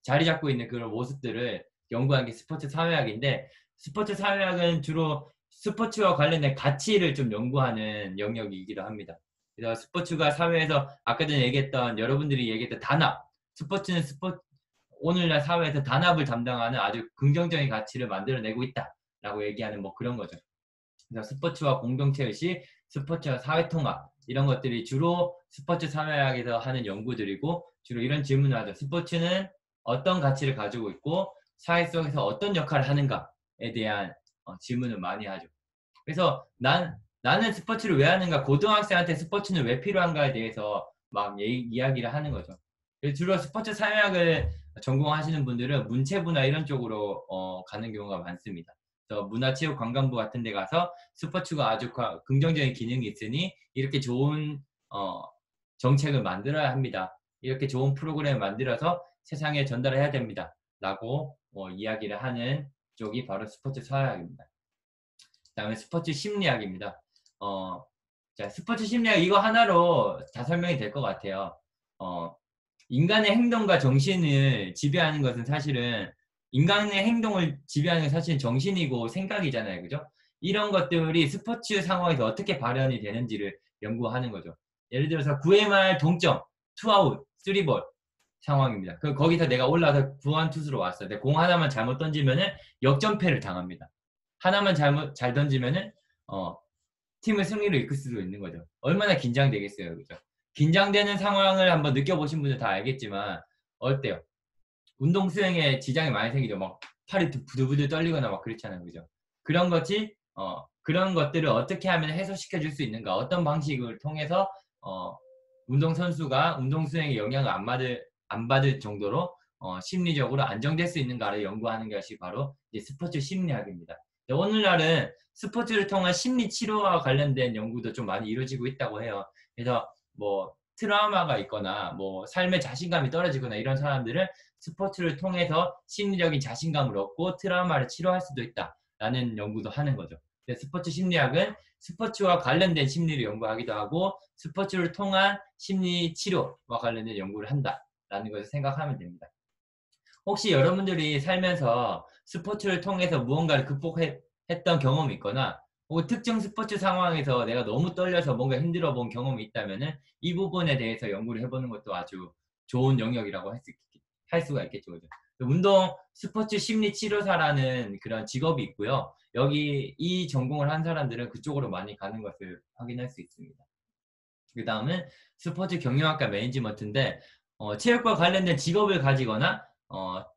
자리 잡고 있는 그런 모습들을 연구한 게 스포츠 사회학인데, 스포츠 사회학은 주로 스포츠와 관련된 가치를 좀 연구하는 영역이기도 합니다. 그래서 스포츠가 사회에서 아까 전에 얘기했던 여러분들이 얘기했던 단합, 스포츠는 오늘날 사회에서 단합을 담당하는 아주 긍정적인 가치를 만들어내고 있다라고 얘기하는 뭐 그런 거죠. 그래서 스포츠와 공동체의식, 스포츠와 사회통합, 이런 것들이 주로 스포츠 사회학에서 하는 연구들이고, 주로 이런 질문을 하죠. 스포츠는 어떤 가치를 가지고 있고 사회 속에서 어떤 역할을 하는가에 대한 질문을 많이 하죠. 그래서 나는 스포츠를 왜 하는가, 고등학생한테 스포츠는 왜 필요한가에 대해서 막 이야기를 하는 거죠. 주로 스포츠 사회학을 전공하시는 분들은 문체부나 이런 쪽으로 가는 경우가 많습니다. 그래서 문화체육관광부 같은 데 가서 스포츠가 아주 긍정적인 기능이 있으니 이렇게 좋은 정책을 만들어야 합니다. 이렇게 좋은 프로그램을 만들어서 세상에 전달해야 됩니다. 라고 이야기를 하는 쪽이 바로 스포츠 사회학입니다. 그 다음에 스포츠 심리학입니다. 자, 스포츠 심리학 이거 하나로 다 설명이 될 것 같아요. 인간의 행동과 정신을 지배하는 것은 사실은, 인간의 행동을 지배하는 건 사실 정신이고 생각이잖아요. 그죠? 이런 것들이 스포츠 상황에서 어떻게 발현이 되는지를 연구하는 거죠. 예를 들어서 9회 말 동점, 2아웃, 3볼 상황입니다. 거기서 내가 올라와서 9원 투수로 왔어요. 근데 공 하나만 잘못 던지면은 역전패를 당합니다. 하나만 잘 던지면은 팀을 승리로 이끌 수도 있는 거죠. 얼마나 긴장되겠어요. 그죠? 긴장되는 상황을 한번 느껴보신 분들 다 알겠지만 어때요? 운동 수행에 지장이 많이 생기죠. 막 팔이 부들부들 떨리거나 막 그렇잖아요. 그죠? 그런 것들을 어떻게 하면 해소시켜 줄 수 있는가? 어떤 방식을 통해서 운동선수가 운동 수행에 영향을 안 받을 정도로 심리적으로 안정될 수 있는가를 연구하는 것이 바로 이제 스포츠 심리학입니다. 오늘날은 스포츠를 통한 심리 치료와 관련된 연구도 좀 많이 이루어지고 있다고 해요. 그래서 뭐 트라우마가 있거나 뭐 삶의 자신감이 떨어지거나 이런 사람들은 스포츠를 통해서 심리적인 자신감을 얻고 트라우마를 치료할 수도 있다라는 연구도 하는 거죠. 스포츠 심리학은 스포츠와 관련된 심리를 연구하기도 하고 스포츠를 통한 심리 치료와 관련된 연구를 한다라는 것을 생각하면 됩니다. 혹시 여러분들이 살면서 스포츠를 통해서 무언가를 극복했던 경험이 있거나 혹은 특정 스포츠 상황에서 내가 너무 떨려서 뭔가 힘들어 본 경험이 있다면은 이 부분에 대해서 연구를 해보는 것도 아주 좋은 영역이라고 할 수가 있겠죠. 그죠? 운동 스포츠 심리 치료사라는 그런 직업이 있고요. 여기 이 전공을 한 사람들은 그쪽으로 많이 가는 것을 확인할 수 있습니다. 그 다음은 스포츠 경영학과 매니지먼트인데 체육과 관련된 직업을 가지거나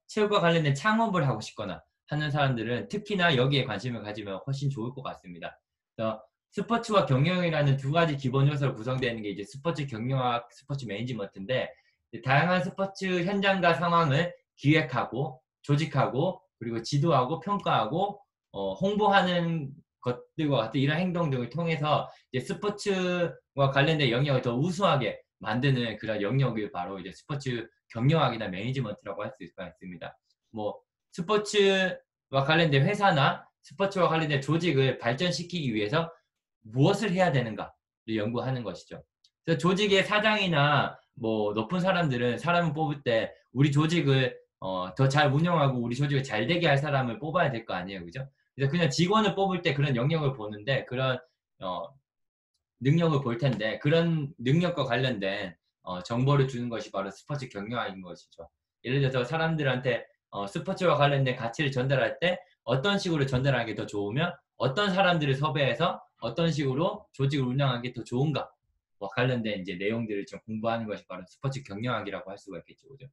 체육과 관련된 창업을 하고 싶거나 하는 사람들은 특히나 여기에 관심을 가지면 훨씬 좋을 것 같습니다. 그래서 스포츠와 경영이라는 두 가지 기본 요소로 구성되는 게 이제 스포츠 경영학, 스포츠 매니지먼트인데 다양한 스포츠 현장과 상황을 기획하고 조직하고 그리고 지도하고 평가하고 홍보하는 것들과 같은 이런 행동 등을 통해서 이제 스포츠와 관련된 영역을 더 우수하게 만드는 그런 영역이 바로 이제 스포츠 경영학이나 매니지먼트라고 할 수가 있습니다. 뭐 스포츠와 관련된 회사나 스포츠와 관련된 조직을 발전시키기 위해서 무엇을 해야 되는가를 연구하는 것이죠. 그래서 조직의 사장이나 뭐 높은 사람들은 사람을 뽑을 때 우리 조직을 더 잘 운영하고 우리 조직을 잘 되게 할 사람을 뽑아야 될 거 아니에요, 그죠? 그래서 그냥 직원을 뽑을 때 그런 영역을 보는데 그런 능력을 볼 텐데 그런 능력과 관련된 정보를 주는 것이 바로 스포츠 경영학인 것이죠. 예를 들어서 사람들한테 스포츠와 관련된 가치를 전달할 때 어떤 식으로 전달하는 게 더 좋으며 어떤 사람들을 섭외해서 어떤 식으로 조직을 운영하는 게 더 좋은가와 관련된 이제 내용들을 좀 공부하는 것이 바로 스포츠 경영학이라고 할 수가 있겠죠. 그죠?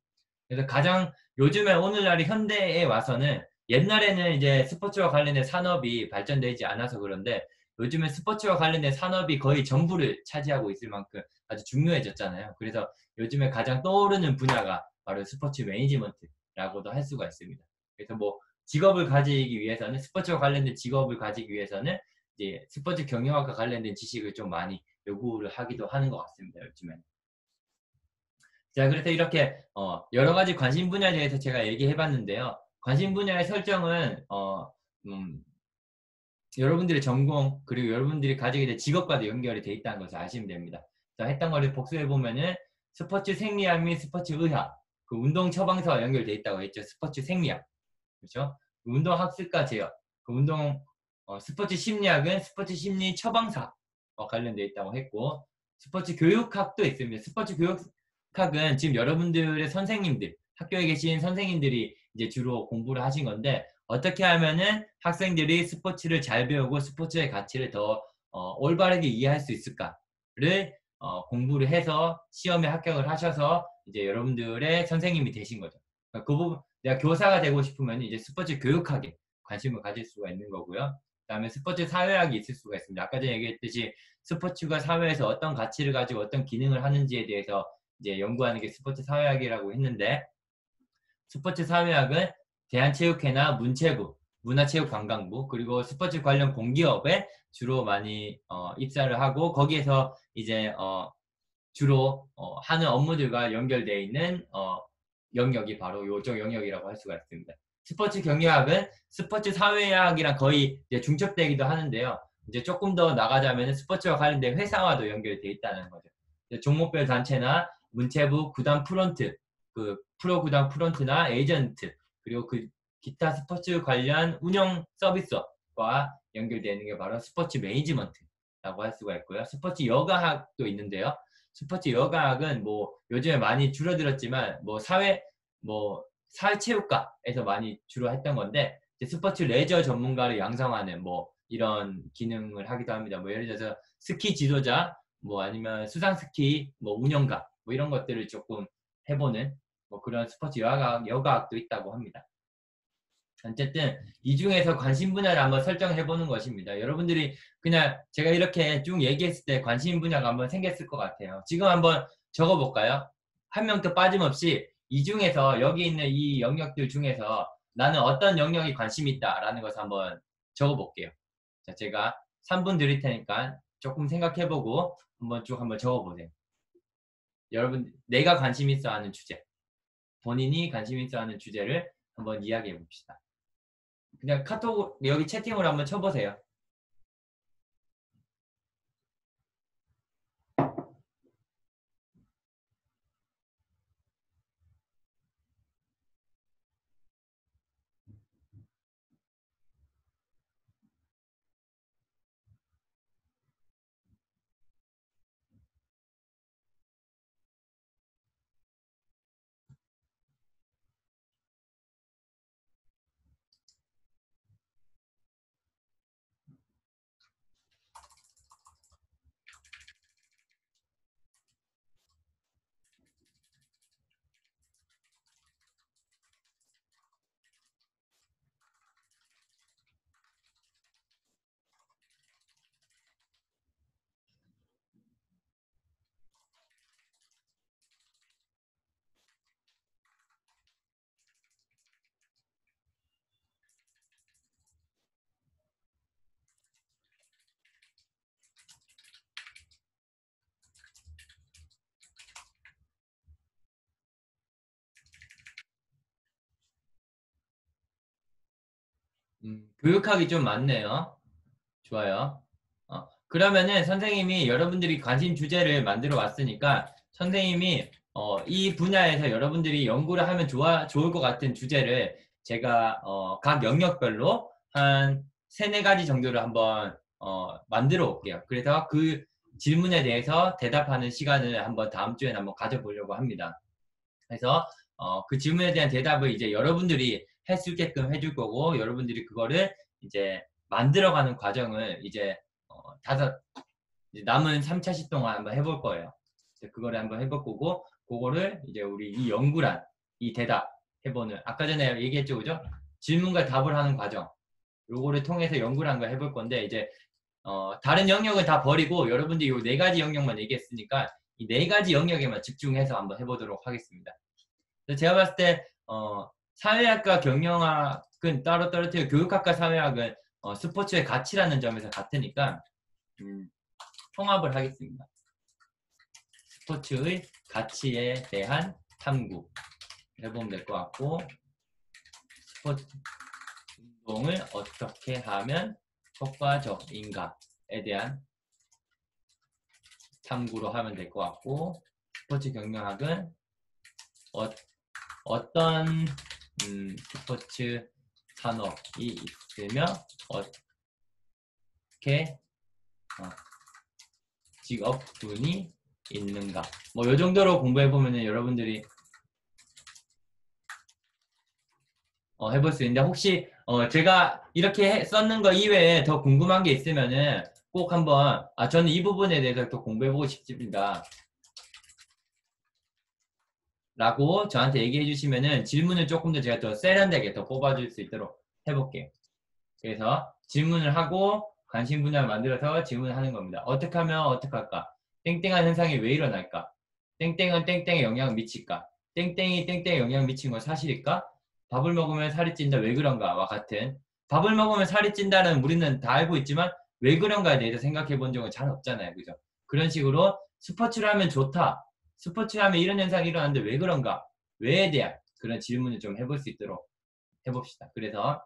그래서 가장 요즘에 오늘날의 현대에 와서는 옛날에는 이제 스포츠와 관련된 산업이 발전되지 않아서 그런데 요즘에 스포츠와 관련된 산업이 거의 전부를 차지하고 있을 만큼 아주 중요해졌잖아요. 그래서 요즘에 가장 떠오르는 분야가 바로 스포츠 매니지먼트라고도 할 수가 있습니다. 그래서 뭐 직업을 가지기 위해서는 스포츠와 관련된 직업을 가지기 위해서는 이제 스포츠 경영학과 관련된 지식을 좀 많이 요구를 하기도 하는 것 같습니다. 요즘에는. 자, 그래서 이렇게 여러 가지 관심 분야에 대해서 제가 얘기해봤는데요. 관심 분야의 설정은 여러분들의 전공 그리고 여러분들이 가지게 될 직업과도 연결이 돼 있다는 것을 아시면 됩니다. 자, 했던 거를 복습해 보면은 스포츠 생리학 및 스포츠 의학, 그 운동 처방사와 연결돼 있다고 했죠. 스포츠 생리학, 그렇죠? 운동 학습과 제어, 그 운동 스포츠 심리학은 스포츠 심리 처방사와 관련돼 있다고 했고, 스포츠 교육학도 있습니다. 스포츠 교육학은 지금 여러분들의 선생님들, 학교에 계신 선생님들이 이제 주로 공부를 하신 건데 어떻게 하면은 학생들이 스포츠를 잘 배우고 스포츠의 가치를 더 올바르게 이해할 수 있을까를 공부를 해서 시험에 합격을 하셔서 이제 여러분들의 선생님이 되신 거죠. 그러니까 그 부분 내가 교사가 되고 싶으면 이제 스포츠 교육학에 관심을 가질 수가 있는 거고요. 그다음에 스포츠 사회학이 있을 수가 있습니다. 아까 전에 얘기했듯이 스포츠가 사회에서 어떤 가치를 가지고 어떤 기능을 하는지에 대해서 이제 연구하는 게 스포츠 사회학이라고 했는데 스포츠 사회학은 대한체육회나 문체부, 문화체육관광부 그리고 스포츠 관련 공기업에 주로 많이 입사를 하고 거기에서 이제 주로 하는 업무들과 연결되어 있는 영역이 바로 요쪽 영역이라고 할 수가 있습니다. 스포츠 경영학은 스포츠 사회학이랑 거의 이제 중첩되기도 하는데요. 이제 조금 더 나가자면 스포츠와 관련된 회사와도 연결되어 있다는 거죠. 종목별 단체나 문체부, 구단 프론트, 그 프로 구단 프론트나 에이전트 그리고 그 기타 스포츠 관련 운영 서비스와 연결되는 게 바로 스포츠 매니지먼트라고 할 수가 있고요. 스포츠 여가학도 있는데요. 스포츠 여가학은 뭐 요즘에 많이 줄어들었지만 뭐 사회체육과에서 많이 주로 했던 건데 스포츠 레저 전문가를 양성하는 뭐 이런 기능을 하기도 합니다. 뭐 예를 들어서 스키 지도자 뭐 아니면 수상 스키 뭐 운영가 뭐 이런 것들을 조금 해보는 뭐 그런 스포츠 여가학도 있다고 합니다. 어쨌든 이 중에서 관심 분야를 한번 설정해 보는 것입니다. 여러분들이 그냥 제가 이렇게 쭉 얘기했을 때 관심 분야가 한번 생겼을 것 같아요. 지금 한번 적어 볼까요? 한 명도 빠짐없이 이 중에서 여기 있는 이 영역들 중에서 나는 어떤 영역이 관심이 있다라는 것을 한번 적어 볼게요. 자, 제가 3분 드릴 테니까 조금 생각해 보고 한번 적어 보세요. 여러분 내가 관심 있어 하는 주제, 본인이 관심 있어 하는 주제를 한번 이야기해 봅시다. 그냥 카톡 여기 채팅으로 한번 쳐보세요. 교육학이 좀 많네요. 좋아요. 그러면은 선생님이 여러분들이 관심 주제를 만들어 왔으니까 선생님이 이 분야에서 여러분들이 연구를 하면 좋을 것 같은 주제를 제가 각 영역별로 한 세네 가지 정도를 한번 만들어 올게요. 그래서 그 질문에 대해서 대답하는 시간을 한번 다음 주에 한번 가져보려고 합니다. 그래서 그 질문에 대한 대답을 이제 여러분들이 할 수 있게끔 해줄 거고 여러분들이 그거를 이제 만들어가는 과정을 이제 이제 남은 3차시 동안 한번 해볼 거예요. 그거를 한번 해볼 거고 그거를 이제 우리 이 연구란 이 대답 해보는 아까 전에 얘기했죠, 그죠? 질문과 답을 하는 과정 요거를 통해서 연구를 한 걸 해볼 건데 이제 다른 영역은 다 버리고 여러분들이 요 네 가지 영역만 얘기했으니까 이 네 가지 영역에만 집중해서 한번 해보도록 하겠습니다. 제가 봤을 때 사회학과 경영학은 따로 떨어뜨리고 교육학과 사회학은 스포츠의 가치라는 점에서 같으니까 통합을 하겠습니다. 스포츠의 가치에 대한 탐구 해보면 될 것 같고 스포츠 운동을 어떻게 하면 효과적인가에 대한 탐구로 하면 될 것 같고 스포츠 경영학은 어떤 스포츠 산업이 있으며 어떻게 직업군이 있는가 뭐 이 정도로 공부해 보면은 여러분들이 해볼 수 있는데 혹시 제가 이렇게 썼는 거 이외에 더 궁금한 게 있으면은 꼭 한번 저는 이 부분에 대해서 더 공부해 보고 싶습니다 라고 저한테 얘기해 주시면은 질문을 조금 더 제가 더 세련되게 더 뽑아줄 수 있도록 해볼게요. 그래서 질문을 하고 관심 분야를 만들어서 질문을 하는 겁니다. 어떻게 하면 어떻게 할까? 땡땡한 현상이 왜 일어날까? 땡땡은 땡땡에 영향을 미칠까? 땡땡이 땡땡에 영향을 미친 건 사실일까? 밥을 먹으면 살이 찐다 왜 그런가와 같은 밥을 먹으면 살이 찐다는 우리는 다 알고 있지만 왜 그런가에 대해서 생각해 본 적은 잘 없잖아요. 그죠? 그런 식으로 스포츠를 하면 좋다. 스포츠를 하면 이런 현상이 일어나는데 왜 그런가? 왜에 대한 그런 질문을 좀 해볼 수 있도록 해봅시다. 그래서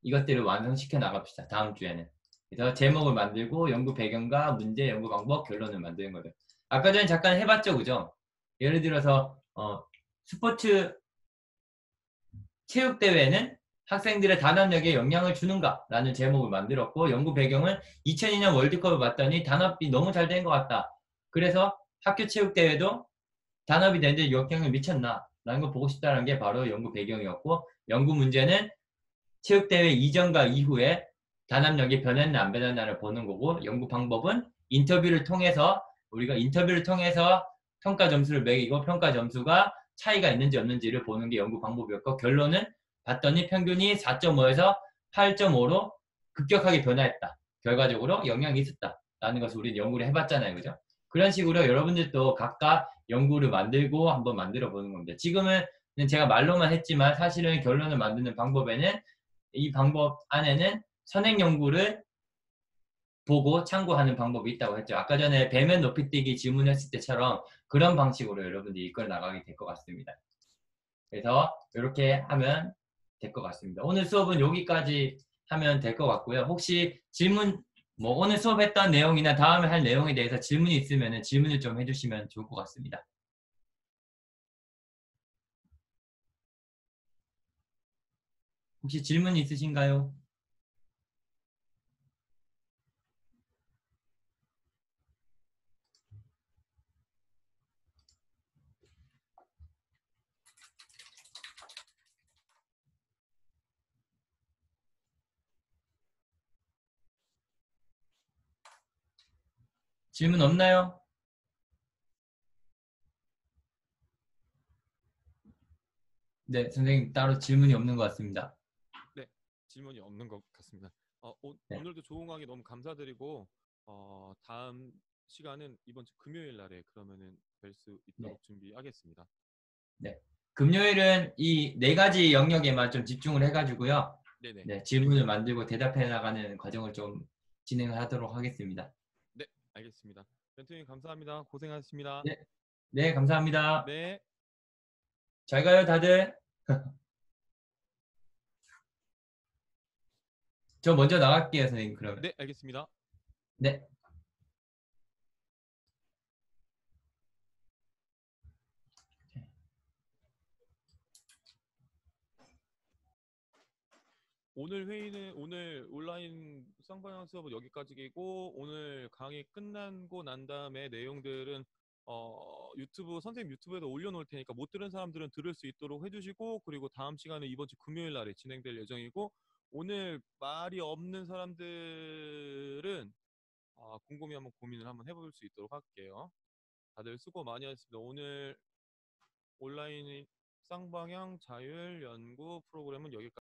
이것들을 완성시켜 나갑시다. 다음 주에는. 그래서 제목을 만들고 연구 배경과 문제, 연구 방법, 결론을 만드는 거죠. 아까 전에 잠깐 해봤죠, 그죠? 예를 들어서 스포츠 체육대회는 학생들의 단합력에 영향을 주는가? 라는 제목을 만들었고 연구 배경은 2002년 월드컵을 봤더니 단합이 너무 잘 된 것 같다. 그래서 학교 체육대회도 단합이 되는데 영향을 미쳤나? 라는 걸 보고 싶다는 게 바로 연구 배경이었고 연구 문제는 체육대회 이전과 이후에 단합력이 변했나 안 변했나를 보는 거고 연구 방법은 인터뷰를 통해서 우리가 인터뷰를 통해서 평가 점수를 매기고 평가 점수가 차이가 있는지 없는지를 보는 게 연구 방법이었고 결론은 봤더니 평균이 4.5에서 8.5로 급격하게 변화했다. 결과적으로 영향이 있었다. 라는 것을 우리는 연구를 해봤잖아요. 그죠? 그런 식으로 여러분들도 각각 연구를 만들고 한번 만들어 보는 겁니다. 지금은 제가 말로만 했지만 사실은 결론을 만드는 방법에는 이 방법 안에는 선행 연구를 보고 참고하는 방법이 있다고 했죠. 아까 전에 배면 높이뛰기 질문했을 때처럼 그런 방식으로 여러분들이 이끌어 나가게 될 것 같습니다. 그래서 이렇게 하면 될 것 같습니다. 오늘 수업은 여기까지 하면 될 것 같고요. 혹시 질문, 뭐 오늘 수업했던 내용이나 다음에 할 내용에 대해서 질문이 있으면 질문을 좀 해주시면 좋을 것 같습니다. 혹시 질문 있으신가요? 질문 없나요? 네, 선생님 따로 질문이 없는 것 같습니다. 네, 질문이 없는 것 같습니다. 네. 오늘도 좋은 강의 너무 감사드리고 다음 시간은 이번 주 금요일 날에 그러면은 뵐 수 있도록 준비하겠습니다. 네. 금요일은 이 네 가지 영역에만 좀 집중을 해가지고요. 네네. 네, 질문을 만들고 대답해 나가는 과정을 좀 진행하도록 하겠습니다. 네, 알겠습니다. 멘토님 감사합니다. 고생하셨습니다. 네, 네, 감사합니다. 네. 잘 가요, 다들. 저 먼저 나갈게요, 선생님. 그러면. 네, 알겠습니다. 네. 오늘 회의는 오늘 온라인 쌍방향 수업은 여기까지고 오늘 강의 끝나고 난 다음에 내용들은 유튜브 선생님 유튜브에도 올려놓을 테니까 못 들은 사람들은 들을 수 있도록 해주시고 그리고 다음 시간은 이번 주 금요일 날에 진행될 예정이고 오늘 말이 없는 사람들은 곰곰이 한번 고민을 한번 해볼 수 있도록 할게요. 다들 수고 많이 하셨습니다. 오늘 온라인 쌍방향 자율 연구 프로그램은 여기까지.